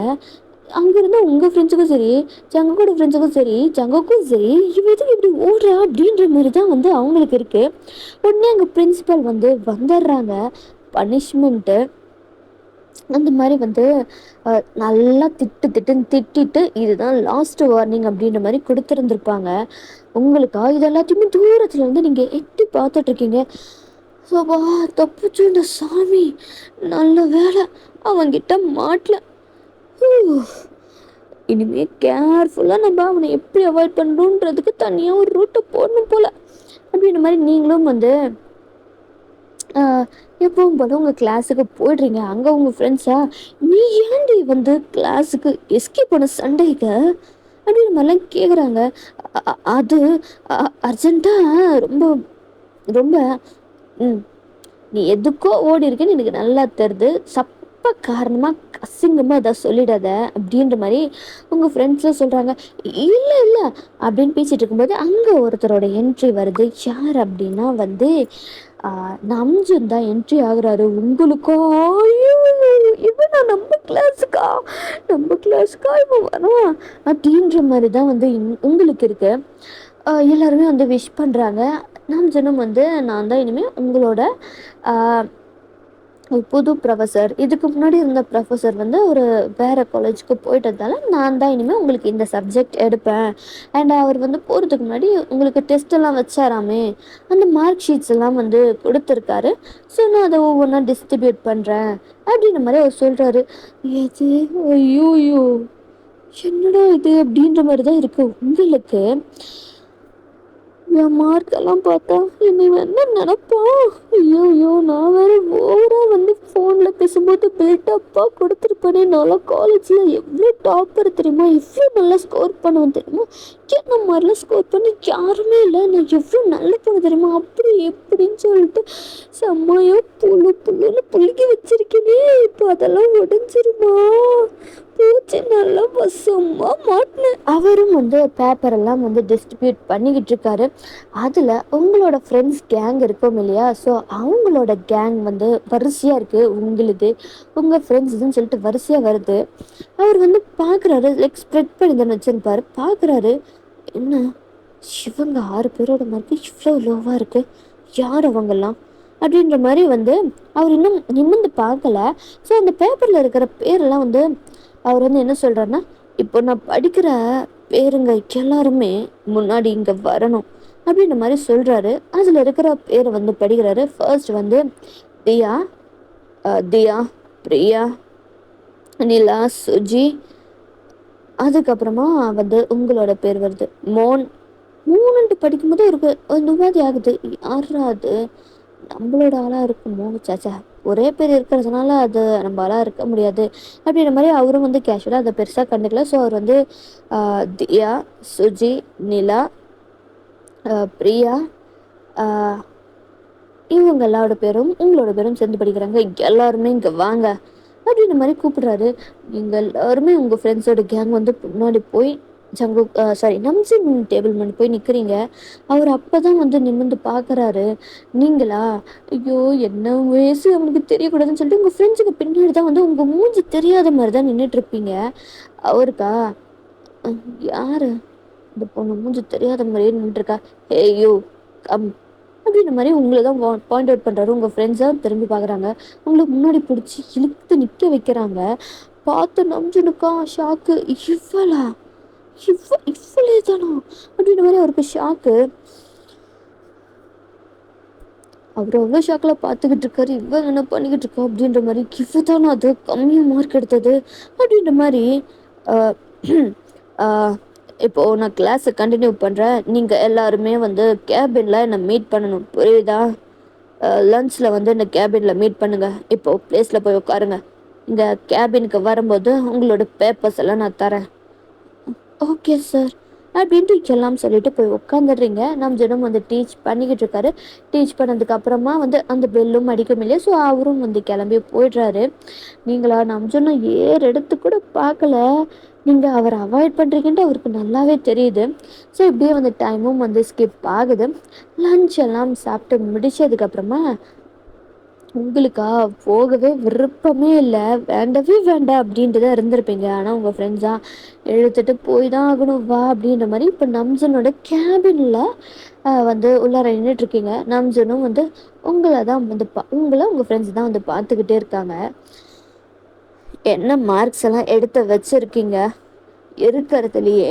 அங்கேருந்து உங்கள் ஃப்ரெண்ட்ஸுக்கும் சரி, ஜங்குக்கோட ஃப்ரெண்ட்ஸுக்கும் சரி, ஜங்குக்கும் சரி, இவன் எதுக்கு இப்படி ஓடுறா அப்படின்ற மாதிரி தான் வந்து அவங்களுக்கு இருக்குது. உடனே அங்கே பிரின்சிபல் வந்து வந்துடுறாங்க. பனிஷ்மெண்ட்டு அந்த மாதிரி வந்து நல்லா திட்டிட்டு இதுதான் லாஸ்ட் வார்னிங் அப்படின்ற மாதிரி கொடுத்துருந்துருப்பாங்க. உங்களுக்கா இது எல்லாத்தையுமே தூரத்தில் வந்து நீங்கள் எட்டி பார்த்துட்ருக்கீங்க. சோபா, தப்புச்சு இந்த சாமி, நல்ல வேலை அவங்கிட்ட மாட்டல. இனிமே கேர்ஃபுல்லாக நம்ம அவனை எப்படி அவாய்ட் பண்ணுறோன்றதுக்கு தனியாக ஒரு ரூட்டை போடணும் போல் அப்படின்ற மாதிரி நீங்களும் வந்து எப்பவும் போல உங்கள் கிளாஸுக்கு போய்ட்றீங்க. அங்கே உங்கள் ஃப்ரெண்ட்ஸா, நீ ஏன்டி வந்து கிளாஸுக்கு எஸ்கேப் பண்ண சண்டைக்கு அப்படின்ற மாதிரிலாம் கேட்குறாங்க. அது அர்ஜென்ட்டாக ரொம்ப ரொம்ப நீ எதுக்கோ ஓடி இருக்கேன்னு எனக்கு நல்லா தெரியுது. காரணமாக அசிங்கமாக எதாவது சொல்லிடாத அப்படின்ற மாதிரி உங்கள் ஃப்ரெண்ட்ஸ்லாம் சொல்கிறாங்க. இல்லை அப்படின்னு பேசிகிட்டு இருக்கும்போது அங்கே ஒருத்தரோட என்ட்ரி வருது. யார் அப்படின்னா வந்து நம்ஜன் தான் என்ட்ரி ஆகுறாரு. உங்களுக்கோ இவன் நம்ம கிளாஸுக்கா இவன் வரான் அப்படின்ற மாதிரி தான் வந்து உங்களுக்கு இருக்கு. எல்லாருமே வந்து விஷ் பண்ணுறாங்க. நம்ஜனும் வந்து நான் தான் இனிமேல் உங்களோட புது ப்ரொஃபஸர். இதுக்கு முன்னாடி இருந்த ப்ரொஃபஸர் வந்து ஒரு வேறு காலேஜுக்கு போயிட்டதால நான் தான் இனிமேல் உங்களுக்கு இந்த சப்ஜெக்ட் எடுப்பேன். அண்ட் அவர் வந்து போகிறதுக்கு முன்னாடி உங்களுக்கு டெஸ்ட்டெல்லாம் வச்சாராமே, அந்த மார்க் ஷீட்ஸ் எல்லாம் வந்து கொடுத்துருக்காரு. ஸோ நான் அதை ஒவ்வொன்றா டிஸ்ட்ரிபியூட் பண்ணுறேன் அப்படின்ற மாதிரி அவர் சொல்கிறாரு. எது, ஐயோயோ என்னடா இது அப்படின்ற மாதிரி தான் இருக்குது உங்களுக்கு. என் மார்க்கெல்லாம் பார்த்தா என்னை என்ன நினப்பான்? ஐயோ, நான் வேறு ஓவராக வந்து ஃபோனில் பேசும்போது பில்டப்பாக கொடுத்துருப்பேனே. நான்லாம் காலேஜில் எவ்வளோ டாப்பர் தெரியுமா, எவ்வளோ நல்லா ஸ்கோர் பண்ணுவேன் தெரியுமா, என்ன மாதிரிலாம் ஸ்கோர் பண்ணி யாருமே இல்லை, நான் எவ்வளோ நல்ல பொண்ணு தெரியுமா, அப்படி எப்படின்னு சொல்லிட்டு செம்மையாக புல்லுன்னு புழுகி வச்சிருக்கேனே. இப்போ அதெல்லாம் உடஞ்சிருமா? பூச்சி நல்லா வசமாக மாட்டினேன். அவரும் வந்து பேப்பரெல்லாம் வந்து டிஸ்ட்ரிபியூட் பண்ணிக்கிட்டு இருக்காரு. அதில் உங்களோட ஃப்ரெண்ட்ஸ் கேங் இருக்கும் இல்லையா, ஸோ அவங்களோட கேங் வந்து வரிசையாக இருக்குது. உங்கள் ஃப்ரெண்ட்ஸுன்னு சொல்லிட்டு வரிசையாக வருது. அவர் வந்து பார்க்குறாரு, லைக் ஸ்ப்ரெட் பண்ணி தானே வச்சுருப்பார். பார்க்குறாரு, என்ன இவங்க 6 பேரோட மார்க்கு இவ்வளோ லோவாக இருக்குது, யார் அவங்கெல்லாம் அப்படின்ற மாதிரி வந்து அவர் இன்னும் நிமிர்ந்து பார்க்கல. ஸோ அந்த பேப்பரில் இருக்கிற பேரெல்லாம் வந்து அவர் வந்து என்ன சொல்கிறாருன்னா, இப்போ நான் படிக்கிற பேருங்க எல்லாருமே முன்னாடி இங்கே வரணும் அப்படின்ற மாதிரி சொல்கிறாரு. அதில் இருக்கிற பேரை வந்து படிக்கிறாரு. ஃபர்ஸ்ட் வந்து தியா, பிரியா, நிலா, சுஜி, அதுக்கப்புறமா வந்து உங்களோட பேர் வருது. மோன். 3 படிக்கும்போது ஒரு மாதிரி ஆகுது. யார்ரா அது? நம்மளோட ஆளா இருக்குமோ? ச்சே! ஒரே பேர் இருக்கிறதுனால அது நம்ம ஆளா இருக்க முடியாது. அப்படின்ற மாரி அவரும் வந்து கேஷுவலா அத பெருசா கண்டுக்கல. ஸோ அவர் வந்து தியா, சுஜி, நிலா, பிரியா, அ இவங்க எல்லாரோட பேரும் உங்களோட பேரும் சேர்ந்து படிக்கிறாங்க. எல்லாருமே இங்க வாங்க அப்படின்ற மாதிரி கூப்பிடுறாரு. நீங்க எல்லாருமே உங்க ஃப்ரெண்ட்ஸோட கேங் வந்து முன்னாடி போய் ஜங்குக் சாரி நம்சின் டேபிள் முன்னாடி போய் நிக்கிறீங்க. அவர் அப்பதான் வந்து நிமிர்ந்து பார்க்கறாரு. நீங்களா? ஐயோ! என்ன வயசு அவனுக்கு தெரியக்கூடாதுன்னு சொல்லிட்டு உங்க ஃப்ரெண்ட்ஸுக்கு பின்னாடி தான் வந்து உங்க மூஞ்சி தெரியாத மாதிரி தான் நின்னுட்டு இருப்பீங்க. அவருக்கா? அ யாரு? இந்த பொண்ணு மூஞ்சி தெரியாத மாதிரியே நின்னுட்டு இருக்கா. ஏய் யூ கம் அப்படின்ற மாதிரி உங்களை தான் பாயிண்ட் அவுட் பண்றாரு. உங்க ஃப்ரெண்ட்ஸா திரும்பி பார்க்குறாங்க. உங்களை முன்னாடி பிடிச்சி இழுத்து நிக்க வைக்கிறாங்க. பார்த்து நம்ஜுனுக்கா ஷாக்கு. இவ்வளா? இவ்வளே தானா? அப்படின்ற மாதிரி அவருக்கு ஷாக்கு. அவர் அவ்வளோ ஷாக்கில் பார்த்துக்கிட்டு இருக்காரு. இவன் என்ன பண்ணிக்கிட்டு இருக்கா அப்படின்ற மாதிரி. இவ தானே அது கம்மியாக மார்க் எடுத்தது அப்படின்ற மாதிரி. ஆஹ் ஆஹ் இப்போ நான் கிளாஸை கண்டினியூ பண்ணுறேன். நீங்கள் எல்லாருமே வந்து கேபினில் என்னை மீட் பண்ணணும், புரியுதா? லஞ்சில் வந்து இந்த கேபினில் மீட் பண்ணுங்க. இப்போ பிளேஸில் போய் உட்காருங்க. இந்த கேபினுக்கு வரும்போது உங்களோட பேப்பர்ஸ் எல்லாம் நான் தரேன். ஓகே சார் அப்படின்ட்டு எல்லாம் சொல்லிட்டு போய் உட்காந்துடுறீங்க. நம்ம ஜனம் வந்து டீச் பண்ணிக்கிட்டு இருக்காரு. டீச் பண்ணதுக்கு அப்புறமா வந்து அந்த பெல்லும் அடிக்கும் இல்லையா, ஸோ அவரும் வந்து கிளம்பி போயிடுறாரு. நீங்களா நம்ம ஜனம் எடுத்து கூட பார்க்கல. நீங்கள் அவரை அவாய்ட் பண்ணுறீங்கன்ட்டு அவருக்கு நல்லாவே தெரியுது. ஸோ இப்படியே வந்து டைமும் வந்து ஸ்கிப் ஆகுது. லஞ்ச் எல்லாம் சாப்பிட்டு முடிச்சதுக்கப்புறமா உங்களுக்கா போகவே விருப்பமே இல்லை, வேண்டவே வேண்டாம் அப்படின்ட்டு தான் இருந்திருப்பீங்க. ஆனால் உங்கள் ஃப்ரெண்ட்ஸா இழுத்துட்டு போய் தான் ஆகணும் வா அப்படின்ற மாதிரி இப்போ நம்ஜனோட கேபினில் வந்து உள்ளார நின்றுட்டுருக்கீங்க. நம்ஜனும் வந்து உங்களை தான் வந்து உங்களை உங்கள் ஃப்ரெண்ட்ஸ் தான் வந்து பார்த்துக்கிட்டே இருக்காங்க. என்ன மார்க்ஸ் எல்லாம் எடுத்து வச்சுருக்கீங்க? இருக்கிறதுலையே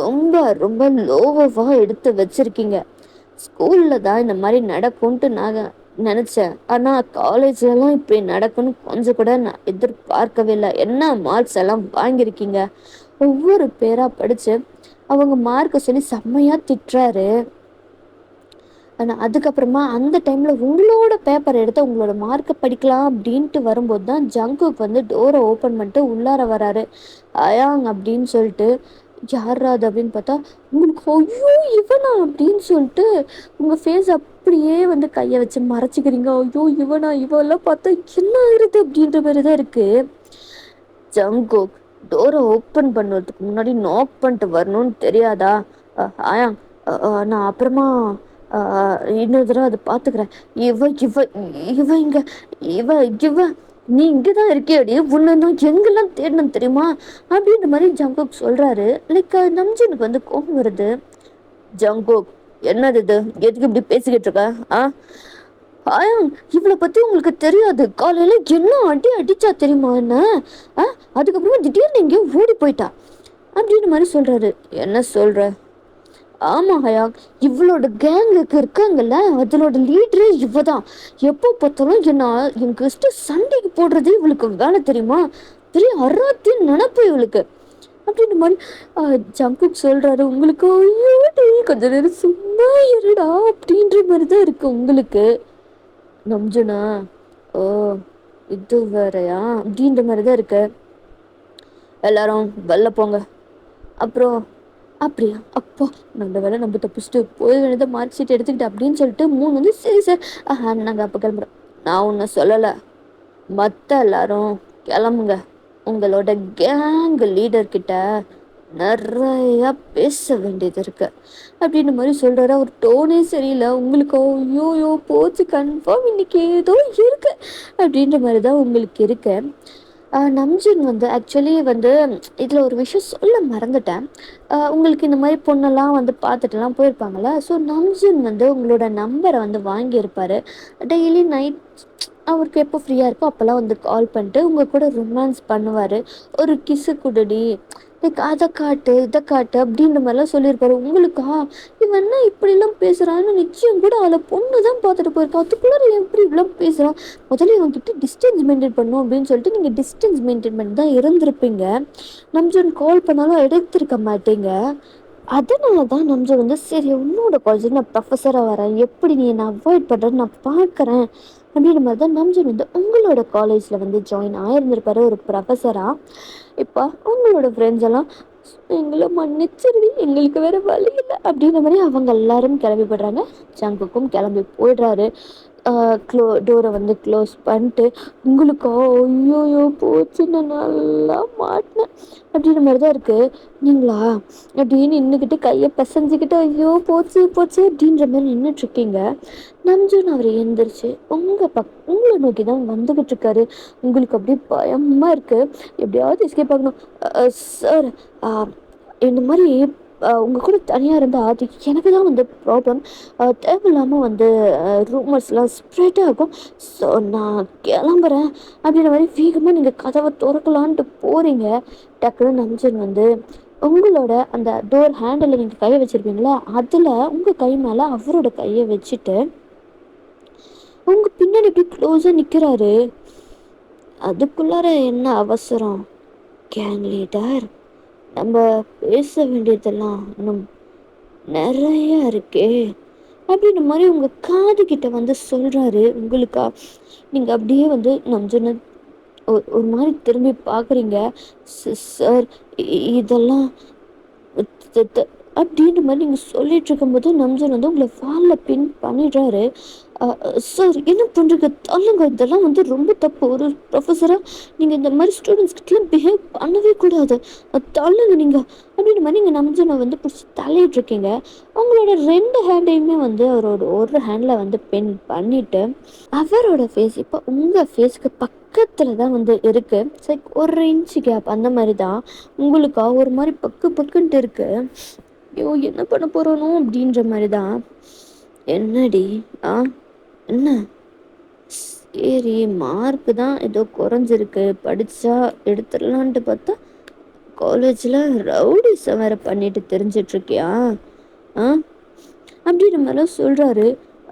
ரொம்ப ரொம்ப லோவாக எடுத்து வச்சுருக்கீங்க. ஸ்கூலில் தான் இந்த மாதிரி நடக்கும்ன்ட்டு நான் நினச்சேன். ஆனால் காலேஜ்லலாம் இப்படி நடக்கும்னு கொஞ்சம் கூட நான் எதிர்பார்க்கவே இல்லை. என்ன மார்க்ஸ் எல்லாம் வாங்கியிருக்கீங்க? ஒவ்வொரு பேராக படித்து அவங்க மார்க்கை சொல்லி செம்மையாக திட்டுறாரு. ஆனால் அதுக்கப்புறமா அந்த டைமில் உங்களோட பேப்பர் எடுத்து உங்களோட மார்க்கை படிக்கலாம் அப்படின்ட்டு வரும்போது தான் ஜங்குக் வந்து டோரை ஓப்பன் பண்ணிட்டு உள்ளார வராரு. அயாங் அப்படின்னு சொல்லிட்டு. யாராது அப்படின்னு பார்த்தா உங்களுக்கு ஐயோ இவனா அப்படின்னு சொல்லிட்டு உங்கள் ஃபேஸ் அப்படியே வந்து கையை வச்சு மறைச்சிக்கிறீங்க. ஐயோ இவனா? இவெல்லாம் பார்த்தா என்ன ஆகுறது அப்படின்ற மாதிரி தான் இருக்குது. ஜங்குக் டோரை ஓப்பன் பண்ணுறதுக்கு முன்னாடி நாக் பண்ணிட்டு வரணும்னு தெரியாதா? ஆயாங் நான் அப்புறமா இன்னொரு தடவை அதை பார்த்துக்கிறேன். இவ இவ இவ இங்க இவ இவ நீ இங்கே தான் இருக்கியாடி, உன்னை நான் எங்கெல்லாம் தேடணும் தெரியுமா அப்படின்ற மாதிரி ஜங்குக் சொல்கிறாரு. லைக் நம்ஜனுக்கு வந்து கோபம் வருது. ஜங்குக் என்னது இது? எதுக்கு இப்படி பேசிக்கிட்டு இருக்க? இவளை பத்தி உங்களுக்கு தெரியாது. காலையில என்ன அடிச்சா தெரியுமா என்ன? அதுக்கப்புறமா திடீர்னு எங்கேயோ ஓடி போயிட்டா அப்படின்னு மாதிரி சொல்றாரு. என்ன சொல்ற? ஆமா ஹயாக், இவளோட கேங்குக்கு இருக்காங்கல்ல, அதனோட லீடரே இவ தான். எப்போ பார்த்தாலும் எங்க இஷ்ட சண்டைக்கு போடுறதே இவளுக்கு வேலை தெரியுமா? பெரிய அராத்தின்னு நினப்பு இவளுக்கு அப்படின்ற மாதிரி ஜங்குக் சொல்றாரு. உங்களுக்கு ஐயோடி கொஞ்ச நேரம் சும்மா இருடா அப்படின்ற மாதிரி தான் இருக்கு உங்களுக்கு. நம்ஜுனா ஓ இது வேறையா அப்படின்ற மாதிரி தான் இருக்கு. எல்லாரும் வெளில போங்க. அப்புறம் அப்படியா? அப்பா நல்ல வேலை நம்ம தப்பிச்சுட்டு போய் வேண்டியதை மார்க் ஷீட் எடுத்துக்கிட்டு அப்படின்னு சொல்லிட்டு 3 வந்து சரி சார் நாங்கள் அப்போ கிளம்புறோம். நான் ஒன்றும் சொல்லலை, மற்ற எல்லாரும் கிளம்புங்க. உங்களோட கேங் லீடர்கிட்ட நிறையா பேச வேண்டியது இருக்கு அப்படின்னு மாதிரி சொல்கிறாரு. அவர் டோனே சரியில்லை. உங்களுக்கு ஐயோயோ போச்சு, கன்ஃபார்ம் இன்னைக்கு ஏதோ இருக்கு அப்படின்ற மாதிரி தான் உங்களுக்கு இருக்கு. நம்ஜன் வந்து ஆக்சுவலி வந்து இதில் ஒரு விஷயம் சொல்ல மறந்துட்டேன். உங்களுக்கு இந்த மாதிரி பொண்ணெல்லாம் வந்து பார்த்துட்டுலாம் போயிருப்பாங்கள்ல. ஸோ நம்ஜன் வந்து உங்களோட நம்பரை வந்து வாங்கியிருப்பார். டெய்லி நைட் அவருக்கு எப்போ ஃப்ரீயாக இருக்கோ அப்போல்லாம் வந்து கால் பண்ணிட்டு உங்கள் கூட ரொமான்ஸ் பண்ணுவார். ஒரு கிஸ்ஸு குடுடி, லைக் அதை காட்டு இதை காட்டு அப்படின்ற மாதிரிலாம் சொல்லியிருப்பாரு. உங்களுக்கா இவன் என்ன இப்படிலாம் பேசுகிறான்னு நிச்சயம் கூட அவளை பொண்ணு தான் பார்த்துட்டு போயிருக்கா, அதுக்குள்ளே எப்படி இப்படிலாம் பேசுகிறான், முதல்ல இவங்ககிட்ட டிஸ்டன்ஸ் மெயின்டைன் பண்ணும் அப்படின்னு சொல்லிட்டு நீங்கள் டிஸ்டன்ஸ் மெயின்டைன் பண்ணி தான் இருந்திருப்பீங்க. நம்ஜன் கால் பண்ணாலும் எடுத்திருக்க மாட்டீங்க. அதனால தான் நம்ஜன் வந்து சரி உன்னோட காலேஜ் நான் ப்ரொஃபஸராக வரேன், எப்படி நீ என்னை அவாய்ட் பண்ணுறேன்னு நான் பார்க்குறேன் அப்படின்ற மாதிரி தான் நம்ஜன் வந்து உங்களோட காலேஜில் வந்து ஜாயின் ஆகிருந்திருப்பாரு ஒரு ப்ரொஃபஸராக. இப்போ உங்களோட ஃப்ரெண்ட்ஸ் எல்லாம் எங்களை மன்னிச்சிருடி, எங்களுக்கு வேற வழி இல்லை அப்படின்ற மாதிரி அவங்க எல்லாரும் கிளம்பி போய்ட்றாங்க. ஜங்குக்கும் கிளம்பி போயிடுறாரு. டோரை வந்து க்ளோஸ் பண்ணிட்டு உங்களுக்கா ஐயோயோ போச்சு நான் நல்லா மாட்டினேன் அப்படின்ற மாதிரி தான் இருக்குது. நீங்களா அப்படின்னு நின்றுக்கிட்டு கையை பிசைஞ்சிக்கிட்டு ஐயோ போச்சு போச்சு அப்படின்ற மாதிரி நின்றுட்டுருக்கீங்க. நம்ஜன் அவர் எழுந்திரிச்சு உங்களை நோக்கி தான் வந்துக்கிட்டு இருக்காரு. உங்களுக்கு அப்படியே பயமாக இருக்குது, எப்படியாவது எஸ்கேப் ஆகணும். சார் இந்த மாதிரி உங்கள் கூட தனியாக இருந்தால் அது எனக்கு தான் வந்து ப்ராப்ளம், தேவையில்லாமல் வந்து ரூமர்ஸ்லாம் ஸ்ப்ரெட் ஆகும். ஸோ நான் கிளம்புறேன் அப்படின்ற மாதிரி வேகமாக நீங்கள் கதவை திறக்கலான்ட்டு போகிறீங்க. டக்குன்னு நம்ஜன் வந்து உங்களோட அந்த டோர் ஹேண்டில் நீங்கள் கையை வச்சுருப்பீங்களா, அதில் உங்கள் கை மேலே அவரோட கையை வச்சுட்டு உங்கள் பின்னாடி இப்படி க்ளோஸாக நிற்கிறாரு. அதுக்குள்ளார என்ன அவசரம் கேங் லீடர், நம்ம பேச வேண்டியதெல்லாம் இன்னும் நிறைய இருக்கே அப்படின்ற மாதிரி உங்கள் காது கிட்ட வந்து சொல்கிறாரு. உங்களுக்கா நீங்கள் அப்படியே வந்து நம்ஜன ஒரு மாதிரி திரும்பி பார்க்குறீங்க. சார் இதெல்லாம் அப்படின்ற மாதிரி நீங்கள் சொல்லிட்டு இருக்கும்போது நம்ஜன் வந்து உங்களை வாலில் பின் பண்ணிடுறாரு. சார் என்ன பண்ணுறீங்க, தள்ளுங்க, இதெல்லாம் வந்து ரொம்ப தப்பு. ஒரு ப்ரொஃபஸராக நீங்கள் இந்த மாதிரி ஸ்டூடெண்ட்ஸ்கிட்டலாம் பிஹேவ் பண்ணவே கூடாது, தள்ளுங்க நீங்கள் அப்படின்ற மாதிரி நீங்கள் நம்ஜனை வந்து பிடிச்சி தள்ளிகிட்ருக்கீங்க. அவங்களோட 2 ஹேண்டையுமே வந்து அவரோட ஒரு ஹேண்டில் வந்து பின் பண்ணிவிட்டு அவரோட ஃபேஸ் இப்போ உங்கள் ஃபேஸ்க்கு பக்கத்தில் தான் வந்து இருக்குது. லைக் 1 இன்ச் கேப் அந்த மாதிரி தான். உங்களுக்கா ஒரு மாதிரி பக்குன்ட்டு இருக்குது. ஐயோ என்ன பண்ண போகிறோனோ அப்படின்ற மாதிரி தான். என்னடி என்ன சரி மார்க்கு தான் ஏதோ குறைஞ்சிருக்கு, படித்தா எடுத்துடலான்ட்டு பார்த்தா காலேஜில் ரவுடிசம் வேறு பண்ணிட்டு தெரிஞ்சிட்ருக்கியா அப்படின்ற மாதிரிலாம் சொல்கிறாரு.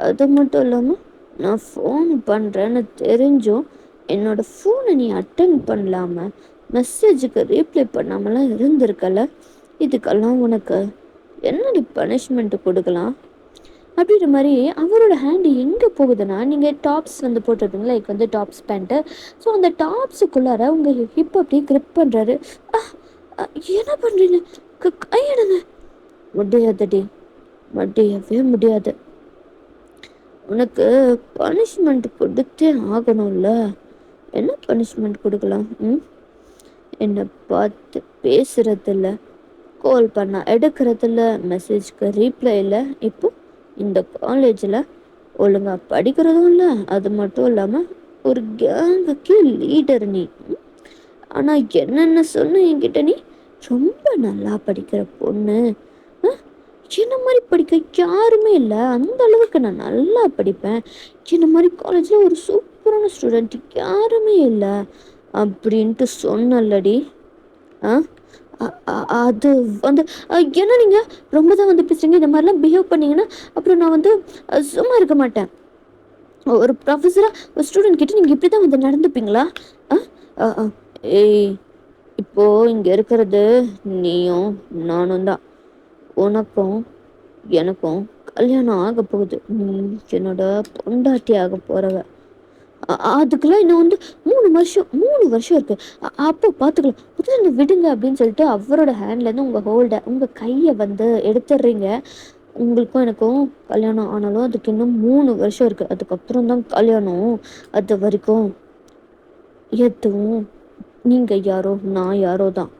அது மட்டும் இல்லாமல் நான் ஃபோன் பண்ணுறேன்னு தெரிஞ்சும் என்னோடய ஃபோனை நீ அட்டன் பண்ணலாமல் மெசேஜுக்கு ரீப்ளை பண்ணாமலாம் இருந்திருக்கல, இதுக்கெல்லாம் உனக்கு என்னடி பனிஷ்மெண்ட்டு கொடுக்கலாம் அப்படின்ற மாதிரி. அவரோட ஹேண்டு எங்கே போகுதுன்னா, நீங்கள் டாப்ஸ் வந்து போட்டிருப்பீங்க, லைக் வந்து டாப்ஸ் பேண்ட்டு. ஸோ அந்த டாப்ஸுக்குள்ளார உங்கள் ஹிப் அப்படியே கிரிப் பண்ணுறாரு. என்ன பண்ணுறீங்க, கையிடுங்க. முடியாதுடி, முடியவே முடியாது, உனக்கு பனிஷ்மெண்ட் கொடுத்தே ஆகணும்ல. என்ன பனிஷ்மெண்ட் கொடுக்கலாம்? என்னை பார்த்து பேசுகிறதில்ல, கால் பண்ணால் எடுக்கிறதில்ல, மெசேஜ்க்கு ரீப்ளை இல்லை, இப்போ இந்த காலேஜில் ஒழுங்காக படிக்கிறதும் இல்லை, அது மட்டும் இல்லாமல் ஒரு கேங்குக்கு லீடர் நீ. ஆனால் என்னென்ன சொன்ன என்கிட்ட, நீ ரொம்ப நல்லா படிக்கிற பொண்ணு, என்ன மாதிரி படிக்க யாருமே இல்லை, அந்த அளவுக்கு நான் நல்லா படிப்பேன், என்ன மாதிரி காலேஜில் ஒரு சூப்பரான ஸ்டூடெண்ட் யாருமே இல்லை அப்படின்ட்டு சொன்னல்லடி. அது வந்து ஏன்னா நீங்கள் ரொம்ப தான் வந்து பேசுகிறீங்க, இந்த மாதிரிலாம் பிஹேவ் பண்ணிங்கன்னா அப்புறம் நான் வந்து சும்மா இருக்க மாட்டேன். ஒரு ப்ரொஃபஸராக ஒரு ஸ்டூடெண்ட் கிட்ட நீங்கள் இப்படி தான் வந்து நடந்துப்பீங்களா? ஏய், இப்போது இங்கே இருக்கிறது நீயும் நானும் தான். உனக்கும் எனக்கும் கல்யாணம் ஆக போகுது, என்னோட பொண்டாட்டி ஆக போகிறவ. அதுக்கெல்லாம் இன்னும் வந்து 3 வருஷம் இருக்குது, அப்போ பார்த்துக்கலாம், முதல்ல விடுங்க அப்படின்னு சொல்லிட்டு அவரோட ஹேண்ட்லேருந்து உங்கள் கையை வந்து எடுத்துடுறீங்க. உங்களுக்கும் எனக்கும் கல்யாணம் ஆனாலும் அதுக்கு இன்னும் 3 வருஷம் இருக்குது, அதுக்கப்புறம் தான் கல்யாணம். அது வரைக்கும் எதுவும் நீங்கள் யாரோ நான் யாரோ தான்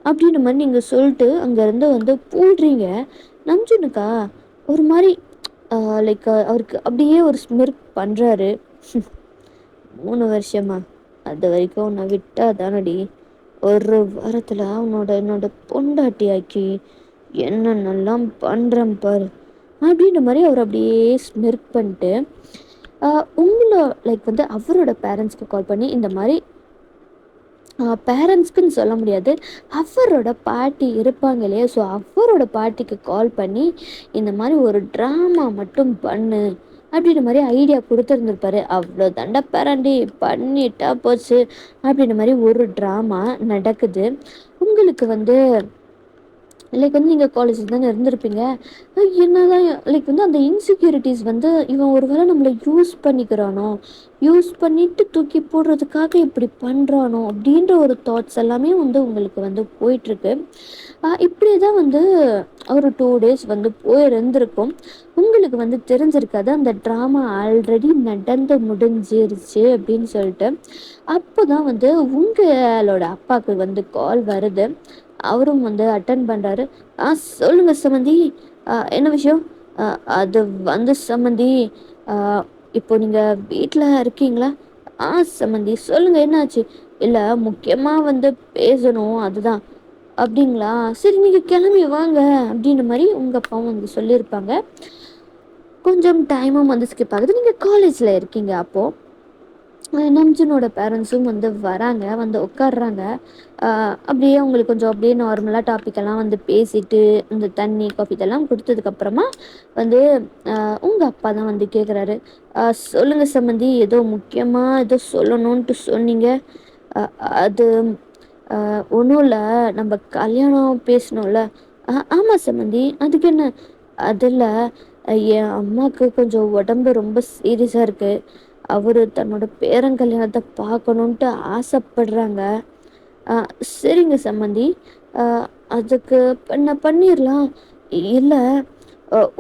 அப்படின்ற மாதிரி நீங்கள் சொல்லிட்டு அங்கேருந்து வந்து போடுறீங்க. நம்ஜனுக்கா ஒரு மாதிரி லைக் அவருக்கு அப்படியே ஒரு ஸ்மிர்க் பண்ணுறாரு. 3 வருஷமா, அது வரைக்கும் உன்னை விட்டா தானடி 1 வாரத்தில் என்னோட பொண்டாட்டி ஆக்கி என்னென்னலாம் பண்ணுறேன் பாரு அப்படின்ற மாதிரி அவர் அப்படியே ஸ்மிர்க் பண்ணிட்டு உங்களை லைக் வந்து அவரோட பேரண்ட்ஸ்க்கு கால் பண்ணி இந்த மாதிரி பேரண்ட்ஸ்க்குன்னு சொல்ல முடியாது. அவரோட பாட்டி இருப்பாங்க இல்லையா? ஸோ அவரோட பாட்டிக்கு கால் பண்ணி, இந்த மாரி ஒரு ட்ராமா மட்டும் பண்ணு அப்படின்ற மாரி ஐடியா குடுத்துருந்துருப்பாரு. அவ்வளோ தாண்டா பேராண்டி பண்ணிட்டா போச்சு அப்படின்ற மாரி ஒரு ட்ராமா நடக்குது. உங்களுக்கு வந்து லைக் வந்து நீங்க காலேஜ்ல தானே இருந்திருப்பீங்க. என்னதான் லைக் வந்து அந்த இன்செக்யூரிட்டீஸ் வந்து இவன் ஒரு வேளை நம்மள யூஸ் பண்ணிக்கிறானோ, யூஸ் பண்ணிட்டு தூக்கி போடுறதுக்காக இப்படி பண்றானோ அப்படின்ற ஒரு தாட்ஸ் எல்லாமே வந்து உங்களுக்கு வந்து போயிட்டுருக்கு. இப்படியே தான் வந்து ஒரு 2 டேஸ் வந்து போயிருந்திருக்கும். உங்களுக்கு வந்து தெரிஞ்சிருக்காது அந்த ட்ராமா ஆல்ரெடி நடந்து முடிஞ்சிருச்சு அப்படின்னு சொல்லிட்டு. அப்போதான் வந்து உங்களோட அப்பாவுக்கு வந்து கால் வருது. அவரும் வந்து அட்டெண்ட் பண்றாரு. சொல்லுங்க சம்மந்தி. என்ன விஷயம்? அ அது வந்து சம்மந்தி, அ இப்போ நீங்க வீட்ல இருக்கீங்களா? ஆ சம்மந்தி. சொல்லுங்க என்னாச்சு? இல்ல முக்கியமா வந்து பேசணும் அதுதான். அப்படிங்களா? சரி நீங்க கிளம்பி வாங்க அப்படின்ற மாரி உங்க அப்பாவும் வந்து சொல்லியிருப்பாங்க. கொஞ்சம் டைமும் வந்து ஸ்கிப் ஆகுது. நீங்க காலேஜ்ல இருக்கீங்க அப்போ. நம்ஜுனோட பேரண்ட்ஸும் வந்து வராங்க. வந்து உட்கார்றாங்க. அப்படியே அவங்களுக்கு கொஞ்சம் அப்படியே நார்மலா டாபிக் எல்லாம் வந்து பேசிட்டு, இந்த தண்ணி, காஃபி இதெல்லாம் குடுத்ததுக்கப்புறமா வந்து உங்க அப்பா தான் வந்து கேட்குறாரு. "அ சொல்லுங்க சம்மந்தி, ஏதோ முக்கியமா ஏதோ சொல்லணுன்ட்டு சொன்னீங்க." அ அது ஒண்ணும் இல்ல. நம்ப கல்யாணம் பேசினோம்ல. ஆமா சம்மந்தி. அதுக்கு என்ன? அது இல்ல, என் அம்மாக்கு கொஞ்சம் உடம்பு ரொம்ப சீரியஸா இருக்கு. அவரு தன்னோட பேரன் கல்யாணத்த பார்க்கணுன்ட்டு ஆசைப்படுறாங்க. அ சரிங்க சம்மந்தி. அ அதுக்கு பண்ணிரலாம். இல்ல,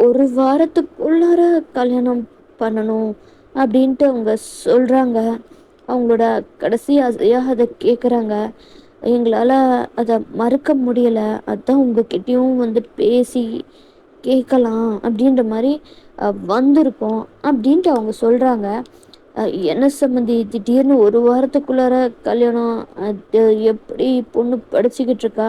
1 வாரத்துக்குள்ளார கல்யாணம் பண்ணணும் அப்படின்ட்டு அவங்க சொல்றாங்க. அவங்களோட கடைசி ஆசையா அத கேட்குறாங்க. எங்களால அத மறுக்க முடியல. அதான் உங்ககிட்டயும் வந்து பேசி கேட்கலாம் அப்படின்ற மாரி வந்திருக்கோம் அப்படின்ட்டு அவங்க சொல்றாங்க. அ என்ன சம்மந்தி திடீர்னு 1 வாரத்துக்குள்ளார கல்யாணம்? அது எப்படி? பொண்ணு படிச்சுக்கிட்டு இருக்கா.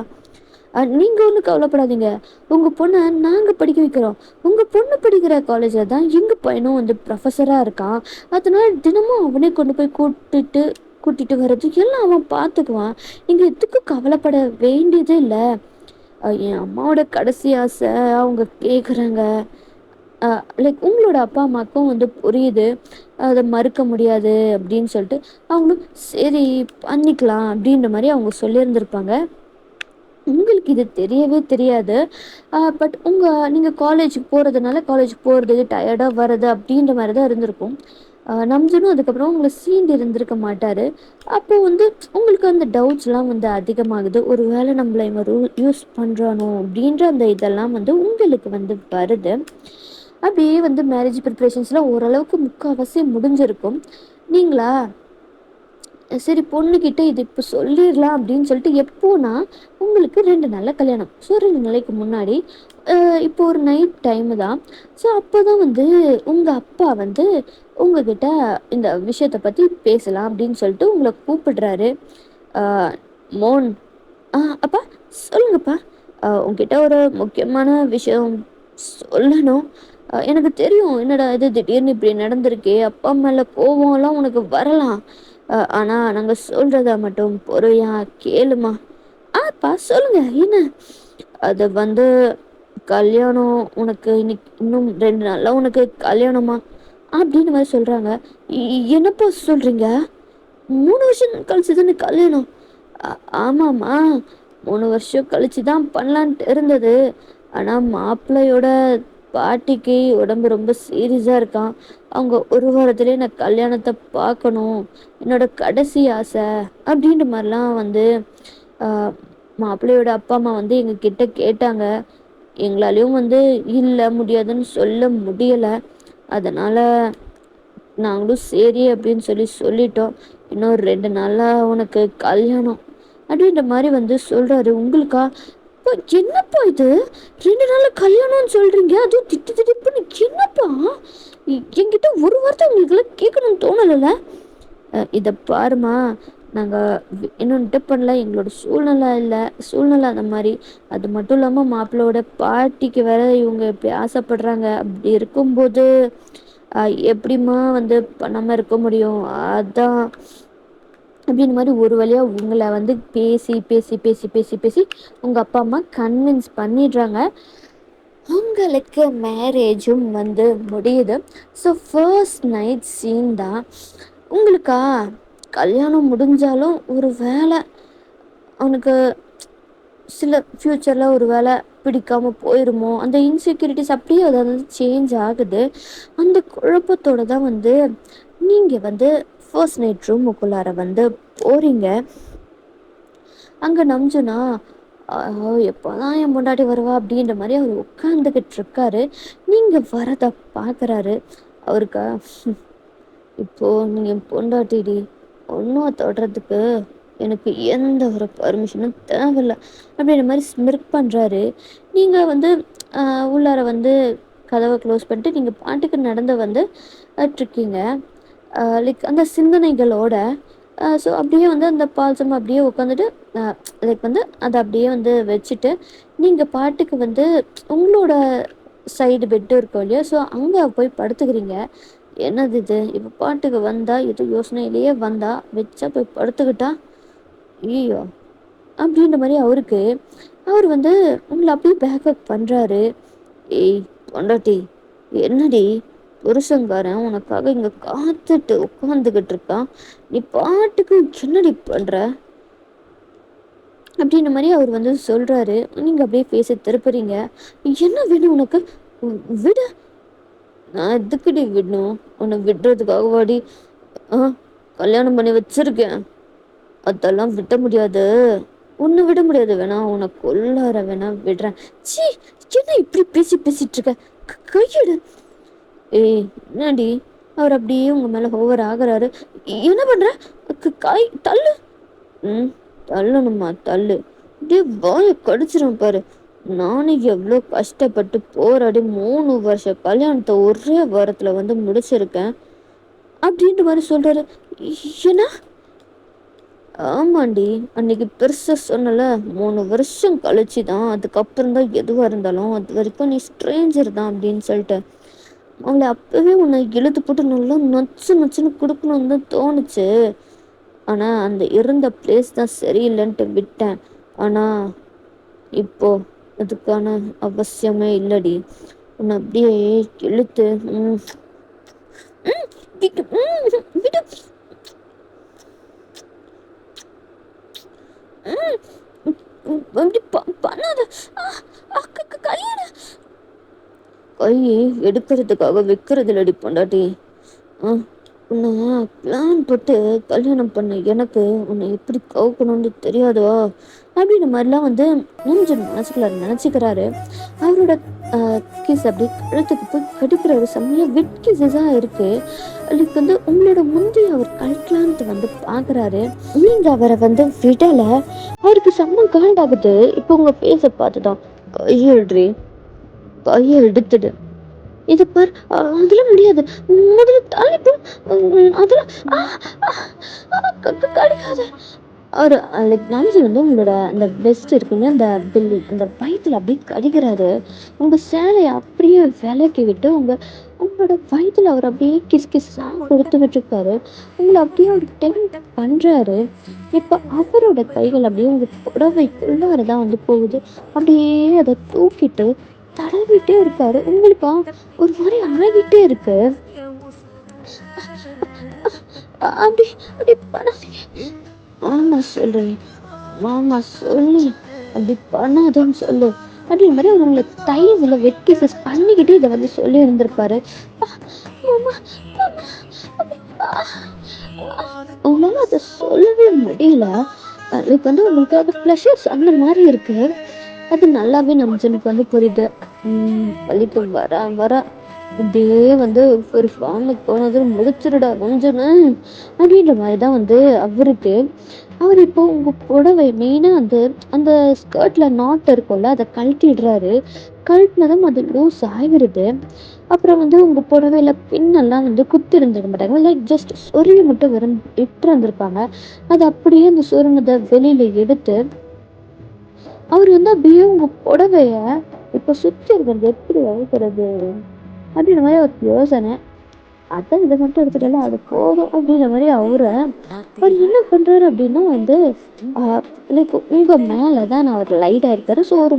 நீங்க ஒண்ணும் கவலைப்படாதீங்க. உங்க பொண்ண நாங்க படிக்க வைக்கிறோம். உங்க பொண்ணு படிக்கிற காலேஜ்ல தான் எங்க பையனும் வந்து ப்ரொஃபஸரா இருக்கான். அதனால தினமும் அவனே கொண்டு போய் கூட்டிட்டு வர்றது எல்லாம் அவன் பார்த்துக்குவான். நீங்க எதுக்கும் கவலைப்பட வேண்டியதே இல்ல. என் அம்மாவோட கடைசி ஆசை அவங்க கேட்குறாங்க. அ லைக் உங்களோட அப்பா, அம்மாவுக்கும் வந்து புரியுது. அத மறுக்க முடியாது அப்படின்னு சொல்லிட்டு, அவங்களும் சரி பண்ணிக்கலாம் அப்படின்ற மாரி அவங்க சொல்லியிருந்திருப்பாங்க. உங்களுக்கு இது தெரியவே தெரியாது. பட் நீங்க காலேஜுக்கு போறதுனால, காலேஜுக்கு போறது, டயர்டா வர்றது அப்படின்ற மாரி தான் இருந்திருக்கும். நம்ஜுனும் அதுக்கப்புறம் உங்கள சீண்டி இருந்திருக்க மாட்டாரு. அப்போ வந்து உங்களுக்கு அந்த டவுட்ஸ்லாம் வந்து அதிகமாகுது. ஒரு வேளை நம்மள இவன் யூஸ் பண்றானோ அப்படின்ற அந்த இதெல்லாம் வந்து உங்களுக்கு வந்து வருது. அப்படியே வந்து மேரேஜ் ப்ரிப்பரேஷன்ஸ்லாம் ஓரளவுக்கு முக்காவாசி முடிஞ்சிருக்கும். நீங்களா சரி பொண்ணுகிட்ட இது இப்போ சொல்லிடலாம் அப்படின்னு சொல்லிட்டு எப்போனா உங்களுக்கு 2 நாள்ல கல்யாணம். ஸோ 2 நாளைக்கு முன்னாடி இப்போ ஒரு நைட் டைமு தான். ஸோ அப்போ தான் வந்து உங்க அப்பா வந்து உங்ககிட்ட இந்த விஷயத்த பத்தி பேசலாம் அப்படின்னு சொல்லிட்டு உங்கள கூப்பிடுறாரு. அ மோன் அப்பா சொல்லுங்கப்பா. உன்கிட்ட ஒரு முக்கியமான விஷயம் சொல்லணும். எனக்கு தெரியும். என்னடா இது திடீர்னு இப்படி நடந்திருக்கே! அப்பா மேல கோவம்லாம் உனக்கு வரலாம். ஆனா நாங்க சொல்றத மட்டும் பொறுமையா கேளும்மா. அப்பா சொல்லுங்க. என்ன? அது வந்து கல்யாணம் உனக்கு இன்னும் 2 நாள்ல உனக்கு கல்யாணமா? அப்படின்னு மாரி சொல்றாங்க. என்னப்பா சொல்றீங்க? 3 வருஷம் கழிச்சு தானே கல்யாணம். அ ஆமாம்மா. 3 வருஷம் கழிச்சு தான் பண்ணலான்ட்டு இருந்தது. ஆனா மாப்பிள்ளையோட பாட்டிக்கு உடம்பு ரொம்ப சீரியஸா இருக்காம். அவங்க 1 வாரத்திலேயே நான் கல்யாணத்த பார்க்கணும். என்னோட கடைசி ஆசை. அப்படின்ற மாரிலாம் வந்து அ மாப்பிள்ளையோட அப்பா, அம்மா வந்து எங்ககிட்ட கேட்டாங்க. எங்களாலயும் வந்து இல்ல முடியாதுன்னு சொல்ல முடியல. அதனால நாங்களும் சரி அப்படின்னு சொல்லிட்டோம். இன்னும் 2 நாள்ல உனக்கு கல்யாணம். அப்படின்ற மாரி வந்து சொல்றாரு. உங்களுக்கா? அப்பா என்னப்பா இது? 2 நாள்ல கல்யாணம்னு சொல்றீங்க? அதுவும் திடுதிப்புன்னு என்னப்பா? என்கிட்ட ஒரு வார்த்தை உங்களுக்கெல்லாம் கேட்கணும்னு தோணலல்ல? இத பாரும்மா, நாங்க இன்னும் இது பண்ணல. எங்களோட சூழ்நிலை இல்ல. சூழ்நிலை அந்த மாரி. அது மட்டும் இல்லாம மாப்பிள்ளையோட பாட்டிக்கு வேற இவங்க இப்படி ஆசைப்படுறாங்க. அப்படி இருக்கும்போது, அ எப்படிம்மா வந்து பண்ணாம இருக்க முடியும்? அதான் அப்படின்ற மாதிரி ஒரு வழியாக உங்களை வந்து பேசி பேசி பேசி பேசி பேசி உங்கள் அப்பா அம்மா கன்வின்ஸ் பண்ணிடுறாங்க. உங்களுக்கு மேரேஜும் வந்து முடியுது. ஸோ ஃபர்ஸ்ட் நைட் சீன் தான். உங்களுக்கா கல்யாணம் முடிஞ்சாலும் ஒரு வேளை அவனுக்கு சில ஃப்யூச்சரில் ஒரு வேளை பிடிக்காமல் போயிடுமோ, அந்த இன்செக்யூரிட்டிஸ் அப்படியே அதாவது சேஞ்ச் ஆகுது. அந்த குழப்பத்தோடு தான் வந்து நீங்கள் வந்து ஃபர்ஸ்ட் நைட் ரூமுக்குள்ளார வந்து போகிறீங்க. அங்கே நம்ஜுனா எப்போதான் என் பொண்டாட்டி வருவா அப்படின்ற மாதிரி அவர் உட்காந்துக்கிட்டு இருக்காரு. நீங்கள் வரதை பார்க்குறாரு. அவருக்கா இப்போது நீங்கள் பொண்டாட்டிடி ஒன்றும் தொடுறதுக்கு எனக்கு எந்த ஒரு பர்மிஷனும் தேவையில்லை அப்படின்ற மாதிரி ஸ்மிர்க் பண்ணுறாரு. நீங்கள் வந்து உள்ளார வந்து கதவை க்ளோஸ் பண்ணிட்டு நீங்கள் பாட்டுக்கு நடந்து வந்து இருக்கீங்க. லைக் அந்த சிந்தனைகளோட. ஸோ அப்படியே வந்து அந்த பால்சம் அப்படியே உட்காந்துட்டு லைக் வந்து அதை அப்படியே வந்து வச்சுட்டு நீங்கள் பாட்டுக்கு வந்து உங்களோட சைடு பெட்டு இருக்கும் இல்லையா, ஸோ அங்கே போய் படுத்துக்கிறீங்க. என்னது இது, இப்போ பாட்டுக்கு வந்தா எது யோசனையிலேயே வந்தா வச்சா போய் படுத்துக்கிட்டா ஐயோ அப்படின்ற மாதிரி அவருக்கு அவர் வந்து உங்களை அப்படியே பேக்கப் பண்ணுறாரு. ஏய் பொண்டாட்டி, என்னடி புருஷங்காரன் உனக்காக இங்கே காத்துட்டு உட்காந்துக்கிட்டு இருக்கான், நீ பாட்டுக்கு என்னடி பண்ணுற அப்படின்ற மாதிரி அவர் வந்து சொல்கிறாரு. நீங்கள் அப்படியே பேச திருப்புறீங்க. என்ன வேணும் உனக்கு, விட நான் எதுக்குடி விடணும், உன்னை விடுறதுக்காக வாடி கல்யாணம் பண்ணி வச்சிருக்கேன், அதெல்லாம் விட முடியாது, உன்னை விட முடியாது, வேணா உன்னை கொல்லார வேணா விடுறேன். சீ, என்ன இப்படி பேசிட்டு இருக்க, கையெடு. ஏய் என்னடி, அவர் அப்படியே உங்க மேல ஓவர் ஆகுறாரு. என்ன பண்ற, காய் தள்ளு. தள்ளணுமா, தள்ளு, அப்படியே வாய கடிச்சிரும் பாரு. நானும் எவ்வளோ கஷ்டப்பட்டு போராடி 3 வருஷ கல்யாணத்தை ஒரே வாரத்துல வந்து முடிச்சிருக்கேன் அப்படின்ற மாதிரி சொல்றாரு. ஏன்னா ஆமாண்டி, அன்னைக்கு பெருசா சொன்னல 3 வருஷம் கழிச்சு தான், அதுக்கப்புறம் தான் எதுவாக இருந்தாலும் அது வரைக்கும் நீ ஸ்ட்ரேஞ்சர் தான் அப்படின்னு சொல்லிட்டு அவளை அப்பவே உன்னை இழுத்து போட்டு நல்லா நச்சுன்னு கொடுக்கணும்னு தான் தோணுச்சு. ஆனா அந்த இருந்த பிளேஸ் தான் சரியில்லைன்ட்டு விட்டேன். ஆனா இப்போ அதுக்கான அவசியமே இல்லடி, உன்னை அப்படியே இழுத்து பண்ணாத, கை எடுக்கிறதுக்காக வைக்கிறது இல்லடி பொண்டாட்டி. உன்னை பிளான் போட்டு கல்யாணம் பண்ண எனக்கு உன்னை எப்படி கவுக்கணும்னு தெரியாதோ அப்படின்ற மாதிரிலாம் வந்து நெஞ்சு மனசுக்குள்ள நினச்சிக்கிறாரு. அவரோட கிஸ் அப்படி கழுத்துக்கு போய் கடிக்கிறாரு. செம்மையா வெட் கிசஸாக இருக்கு. அதுக்கு வந்து உங்களோட முந்தைய அவர் கழிக்கலான்ட்டு வந்து பார்க்குறாரு. நீங்கள் அவரை வந்து விடலை, அவருக்கு செம்ம காண்டாகுது. இப்போ உங்கள் ஃபேஸை பார்த்துதான் கையெழுறி கையை எடுத்துடு, இது பார், அதெல்லாம் முடியாது, முதல்ல தாலிப்பு, அதெல்லாம் கிடைக்காது. அவர் லைக் நாளைக்கு வந்து உங்களோட அந்த பெஸ்ட் இருக்குங்க, அந்த பில்லி அந்த வயிற்றுல அப்படியே கடிக்கிறாரு. உங்கள் சேலையை அப்படியே விலக்கி விட்டு உங்களோட வயிற்றுல அவர் அப்படியே கிஸ்ஸாக கொடுத்துக்கிட்டு இருக்காரு. உங்களை அப்படியே அவர் டெம்ட் பண்ணுறாரு. இப்போ அவரோட கைகள் அப்படியே உங்கள் புடவைக்குள்ளார தான் வந்து போகுது. அப்படியே அதை தூக்கிட்டு தடவிட்டே இருக்காரு. உங்களுக்கு ஒரு மாதிரி ஆகிட்டே இருக்கு. அப்படி அப்படி பண்ணாதீங்க, மாமா சொல்றேன், மாமா சொல்லு, அப்படி பண்ணாதன்னு சொல்லு அப்படின்ற மாதிரி அவர் உங்களை தைல வெட்டி பண்ணிக்கிட்டு இதை வந்து சொல்லி இருந்திருப்பாரு. உங்களால அதை சொல்லவே முடியல. அதுக்கு வந்து உங்களுக்கு அது ப்ளஷர்ஸ் அந்த மாதிரி இருக்கு. அது நல்லாவே நமக்கு வந்து புரியுது. பள்ளிக்கு வர இப்படியே வந்து ஒரு ஃபார்முக்கு போனது முடிச்சிருடா கொஞ்சன்னு அப்படின்ற மாதிரி தான் வந்து அவருக்கு. அவர் இப்போ உங்கள் புடவை மெயினாக அந்த ஸ்கர்ட்டில் நாட் இருக்கும்ல, அதை கழட்டிடுறாரு. கழட்டினதும் அது லூஸ் ஆகிடுது. அப்புறம் வந்து உங்கள் புடவையில் பின்னெல்லாம் வந்து குத்தி இருந்துட மாட்டாங்க, லைக் ஜஸ்ட் சொருவி மட்டும் இட்டு இருந்திருப்பாங்க. அது அப்படியே அந்த சொருனதை வெளியில் எடுத்து அவர் வந்து அப்படியே உங்கள் புடவைய இப்போ சுற்றி இருக்கிறது எப்படி வைக்கிறது அப்படின்ற மாதிரி ஒரு யோசனை. அதான் இதை மட்டும் எடுத்துட்டல அது போதும் அப்படின்ற மாதிரி அவர் என்ன பண்றாரு அப்படின்னா வந்து லைக் உங்க மேலதான் அவர் லைட் ஆயிருக்காரு. ஸோ ஒரு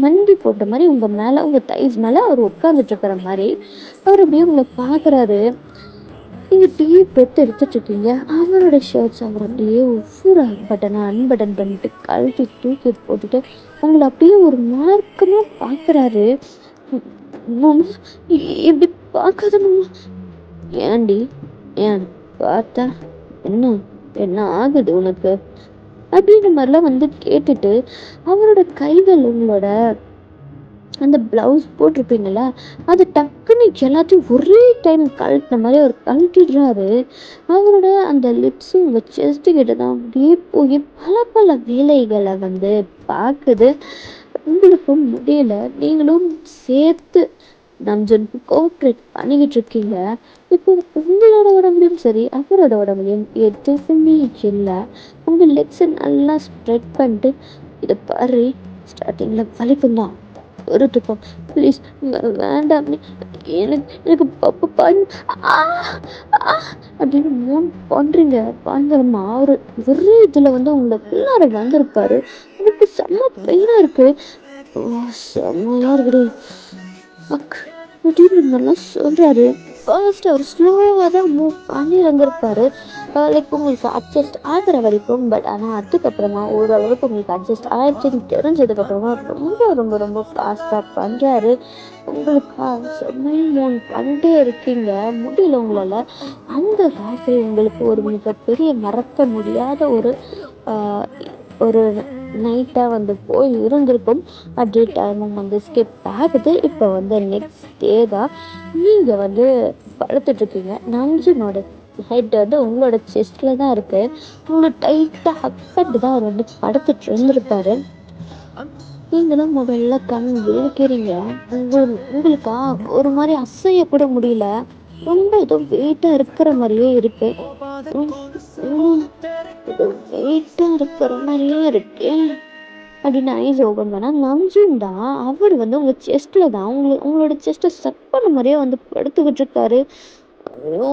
மண்டி போட்ட மாதிரி உங்க மேல உங்க தைஸ் மேல அவர் உட்கார்ந்துட்டு இருக்கிற மாதிரி அவர் அப்படியே உங்களை பாக்குறாரு. நீங்க டிவி பெத்து எடுத்துட்டு இருக்கீங்க. அவரோட ஷர்ட்ஸ் அவர் அப்படியே ஒவ்வொரு பட்டனை அன்பட்டன் பண்ணிட்டு கழட்டி தூக்கி போட்டுட்டு உங்களை அப்படியே ஒரு மார்க்கமா பாக்குறாரு. மாமா இப்படி பார்க்காத மாமா. ஏன்டி ஏன் பார்த்தா என்ன என்ன ஆகுது உனக்கு அப்படின்ற மாதிரிலாம் வந்து கேட்டுட்டு அவரோட கைகள் உங்களோட அந்த பிளவுஸ் போட்டிருப்பீங்களா அது டக்குன்னு எல்லாத்தையும் ஒரே டைம் கழட்டின மாதிரி அவர் கழட்டிடுறாரு. அவரோட அந்த லிப்ஸும் உங்க செஸ்ட் கிட்ட தான் அப்படியே போய் பல பல வேலைகளை வந்து பார்க்குது. உங்களுக்கும் முடியல. நீங்களும் சேர்த்து நம்ஜனுக்கு கோஆப்ரேட் பண்ணிக்கிட்டு இருக்கீங்க. இப்போ உங்களோட உடம்புலையும் சரி அவரோட உடம்புலையும் எதுவுமே இல்லை. உங்கள் லெக்ஸை நல்லா ஸ்ப்ரெட் பண்ணிட்டு இதை பாரு ஸ்டார்டிங்கில் வலிக்கும் தான் ஒரு துக்கம் ப்ளீஸ் வேண்டாம் எனக்கு அப்படின்னு மூணு பண்ணுறீங்க பாருங்கம்மா. அவரு ஒரே இதில் வந்து உங்களை பிள்ளார வந்திருப்பாரு. எனக்கு செம்ம பெயினாக இருக்கு. செம்மையா இருக்குது அப்படின்னு சொல்றாரு. ஃபர்ஸ்ட் அவர் ஸ்லோவாக தான் மூவ் பண்ணி இருந்திருப்பாரு லைக் உங்களுக்கு அட்ஜஸ்ட் ஆகிற வரைக்கும். பட் ஆனால் அதுக்கப்புறமா ஓரளவுக்கு உங்களுக்கு அட்ஜஸ்ட் ஆயிடுச்சுன்னு தெரிஞ்சதுக்கப்புறமா ரொம்ப ரொம்ப ரொம்ப ஃபாஸ்ட்டாக பண்ணுறாரு. உங்களுக்கு செம்மையும் மூணு பண்ணிட்டே இருக்கீங்க. முடியல உங்களால். அந்த ராத்திரி உங்களுக்கு ஒரு மிகப்பெரிய மறக்க முடியாத ஒரு நைட்டாக வந்து போய் இருந்திருக்கும். அப்படியே டைமும் வந்து ஸ்கிப் ஆகுது. இப்போ வந்து நெக்ஸ்ட் டே தான் நீங்கள் வந்து படுத்துட்ருக்கீங்க. நஞ்சனோட ஹெட் வந்து உங்களோட செஸ்டில் தான் இருக்குது. உங்களோட டைட்டாக ஹக் பண்ணிட்டு தான் அவர் வந்து படுத்துட்டு இருந்திருப்பாரு. நீங்களும் மொபைலில் கண் விழிக்கிறீங்க. உங்களுக்கா ஒரு மாதிரி அசைய கூட முடியல. ரொம்ப ஏதோ வெயிட்டாக இருக்கிற மாதிரியே இருக்கு. வெயிட்டாக இருக்கிற மாதிரியே இருக்கு அப்படின்னு ஐஸ் ஓபன் பண்ணால் நம்ஜூன் தான். அவர் வந்து உங்கள் செஸ்ட்டில் தான் உங்களோட செஸ்ட்டை செட் பண்ண மாதிரியே வந்து படுத்துக்கிட்டு இருக்காரு. ஐயோ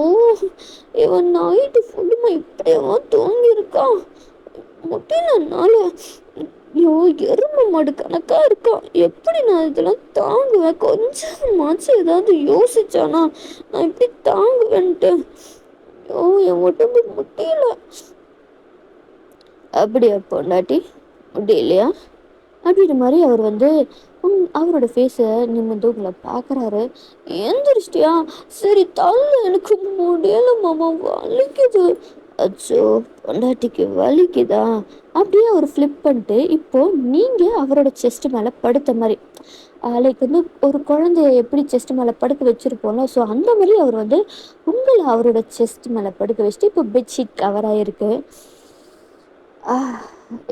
இவன் நைட்டு ஃபுல்லுமா இப்படியேவா தூங்கியிருக்கான். முடியலனால ஐயோ எறும்பு மாடு கணக்கா இருக்கான். எப்படி நான் இதெல்லாம் தாங்குவேன்? கொஞ்சமாச்சும் ஏதாவது யோசிச்சானா நான் இப்படி தாங்குவேன்ட்டு. ஐயோ என் உடம்பு முடியல. அப்படியா பொண்டாட்டி முடியலையா அப்படின்ற மாதிரி அவர் வந்து அவரோட ஃபேஸை நிமிர்ந்து உங்களை பார்க்குறாரு. எந்திரிச்சிட்டியா? சரி தள்ளு, எனக்கு முடியல மாமா வலிக்குது. அச்சோ பொண்டாட்டிக்கு வலிக்குதா? அப்படியே அவர் ஃப்ளிப் பண்ணிட்டு இப்போ நீங்கள் அவரோட செஸ்ட் மேலே படுத்த மாதிரி லைக் வந்து ஒரு குழந்தைய எப்படி செஸ்ட் மேலே படுக்க வச்சுருப்போம்ல, ஸோ அந்த மாதிரி அவர் வந்து உங்களை அவரோட செஸ்ட் மேலே படுக்க வச்சுட்டு இப்போ பெட்ஷீட் கவர் ஆகிருக்கு.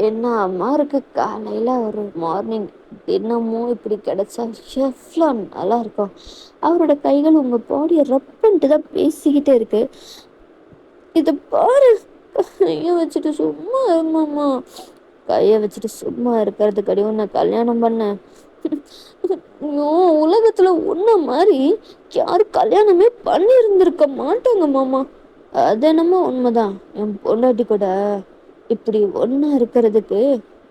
என்ன அம்மா இருக்கு. காலையில் ஒரு மார்னிங் தினமும் இப்படி கிடைச்சா எவ்வளோ நல்லா இருக்கும். அவரோட கைகள் உங்கள் பாடியை ரப் பண்ணிட்டு தான் பேசிக்கிட்டே இருக்கு. இதை பாரு கையை வச்சுட்டு சும்மா இருமாம்மா. கையை வச்சுட்டு சும்மா இருக்கிறதுக்கு அடி ஒன்று கல்யாணம் பண்ண. ஐயோ உலகத்தில் ஒன்றை மாதிரி யாரும் கல்யாணமே பண்ணி இருந்திருக்க மாட்டாங்க மாமா. அது என்னமோ உண்மைதான். என் பொண்டாட்டி கூட இப்படி ஒன்றா இருக்கிறதுக்கு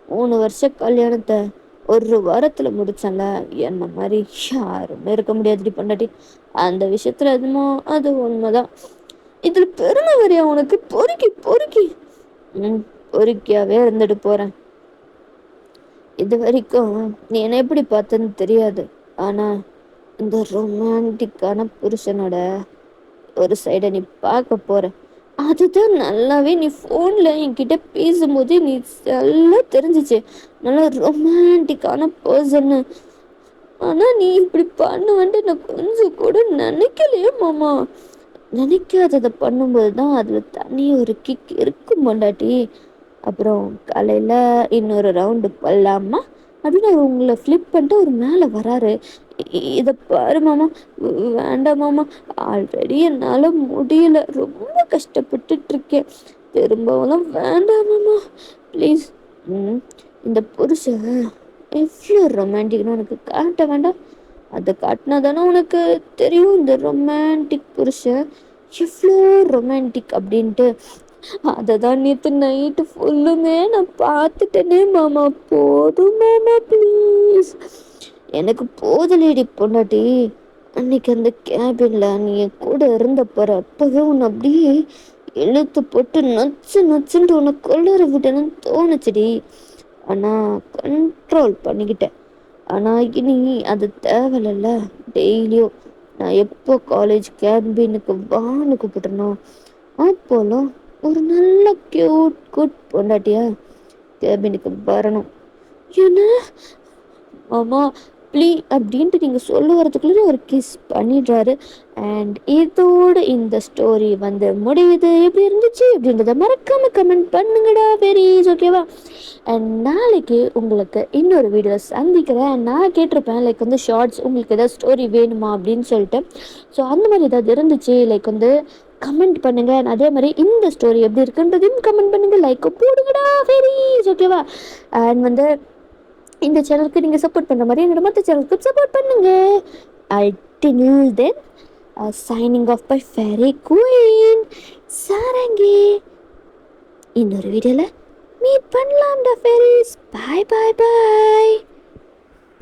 3 வருஷம் கல்யாணத்தை ஒரு வாரத்தில் முடிச்சல. என்ன மாதிரி யாருமே இருக்க முடியாதுடி பொண்டாட்டி. அந்த விஷயத்துல எதுமோ அது உண்மைதான். இதில் பெருமை வரையா உனக்கு? பொறுக்கி பொறுக்கி பொறுக்கியாவே இருந்துட்டு போகிறேன். இது வரைக்கும் நீ என்ன எப்படி பார்த்தன்னு தெரியாது. ஆனால் இந்த ரொமான்டிக்கான புருஷனோட ஒரு சைடை நீ பார்க்க போற. அதுதான் நல்லாவே நீ ஃபோனில் என்கிட்ட பேசும்போது நீ நல்லா தெரிஞ்சிச்சு. நல்லா ரொமான்டிக்கான பர்சன்னு. ஆனால் நீ இப்படி பண்ணுவேன்ட்டு நான் கொஞ்சம் கூட நினைக்கலையே மாமா. நினைக்காததை பண்ணும்போது தான் அதில் தனி ஒரு கிக் இருக்கும் பொண்டாட்டி. அப்புறம் காலையில் இன்னொரு ரவுண்டு பண்ணலாமா அப்படின்னு அவர் உங்களை ஃப்ளிப் பண்ணிட்டு அவர் மேலே வராரு. இதை பாரு மாமா. வேண்டாம் மாமா, ஆல்ரெடி என்னால் முடியல. ரொம்ப கஷ்டப்பட்டுட்டு இருக்கேன். திரும்பவும் வேண்டாம் மாமா ப்ளீஸ். இந்த புருஷன் எவ்வளோ ரொமான்டிக்னு உனக்கு காட்ட வேண்டாம். அதை காட்டினா தானே உனக்கு தெரியும் இந்த ரொமான்டிக் புருஷன் எவ்வளோ ரொமான்டிக் அப்படின்ட்டு. அதை தான் நேற்று நைட்டு ஃபுல்லுமே நான் பார்த்துட்டேனே மாமா. போதும் மாமா ப்ளீஸ், எனக்கு போதலேடி பொண்டாட்டி. அன்னைக்கு அந்த கேபின்ல நீ என் கூட இருந்த போற அப்பவே உன்னை அப்படியே இழுத்து போட்டு நச்சு நச்சுன்ட்டு உன்னை கொள்ளற விட்டணும்னு தோணுச்சுடி. ஆனால் கண்ட்ரோல் பண்ணிக்கிட்டேன். ஆனால் இனி அது தேவையில்ல. டெய்லியும் நான் எப்போ காலேஜ் கேபினுக்கு வான்னு கூப்பிட்டுறனோ அப்போலாம் ஒரு நல்ல கியூட் குட் பொண்டாட்டியா கேபினுக்கு வரணும். ஏன்னா மாமா ப்ளீ அப்படின்ட்டு நீங்கள் சொல்ல வரதுக்குள்ளே ஒரு கிஸ் பண்ணிடுறாரு. அண்ட் இதோட இந்த ஸ்டோரி முடியுது. எப்படி இருந்துச்சு அப்படின்றத மறக்காமல் கமெண்ட் பண்ணுங்கடா வெரீஸ், ஓகேவா? அண்ட் நாளைக்கு உங்களுக்கு இன்னொரு வீடியோ சந்திக்கிறேன். நான் கேட்டிருப்பேன் ஷார்ட்ஸ் உங்களுக்கு ஏதாவது ஸ்டோரி வேணுமா அப்படின்னு சொல்லிட்டு. ஸோ அந்த மாதிரி ஏதாவது இருந்துச்சு கமெண்ட் பண்ணுங்க. அதே மாதிரி இந்த ஸ்டோரி எப்படி இருக்குன்றதையும் கமெண்ட் பண்ணுங்க. லைக் போடுங்கடா வெரீஸ், ஓகேவா? அண்ட் இந்த சேனலுக்கு நீங்கள் சப்போர்ட் பண்ணுற மாதிரி என்னோட மற்ற சேனலுக்கு சப்போர்ட் பண்ணுங்க. Until then, signing off by Fairy Queen Sarangi. இன்னொரு வீடியோவில் மீட் பண்ணலாம்டா ஃபெரிஸ். பாய் பாய் பாய்.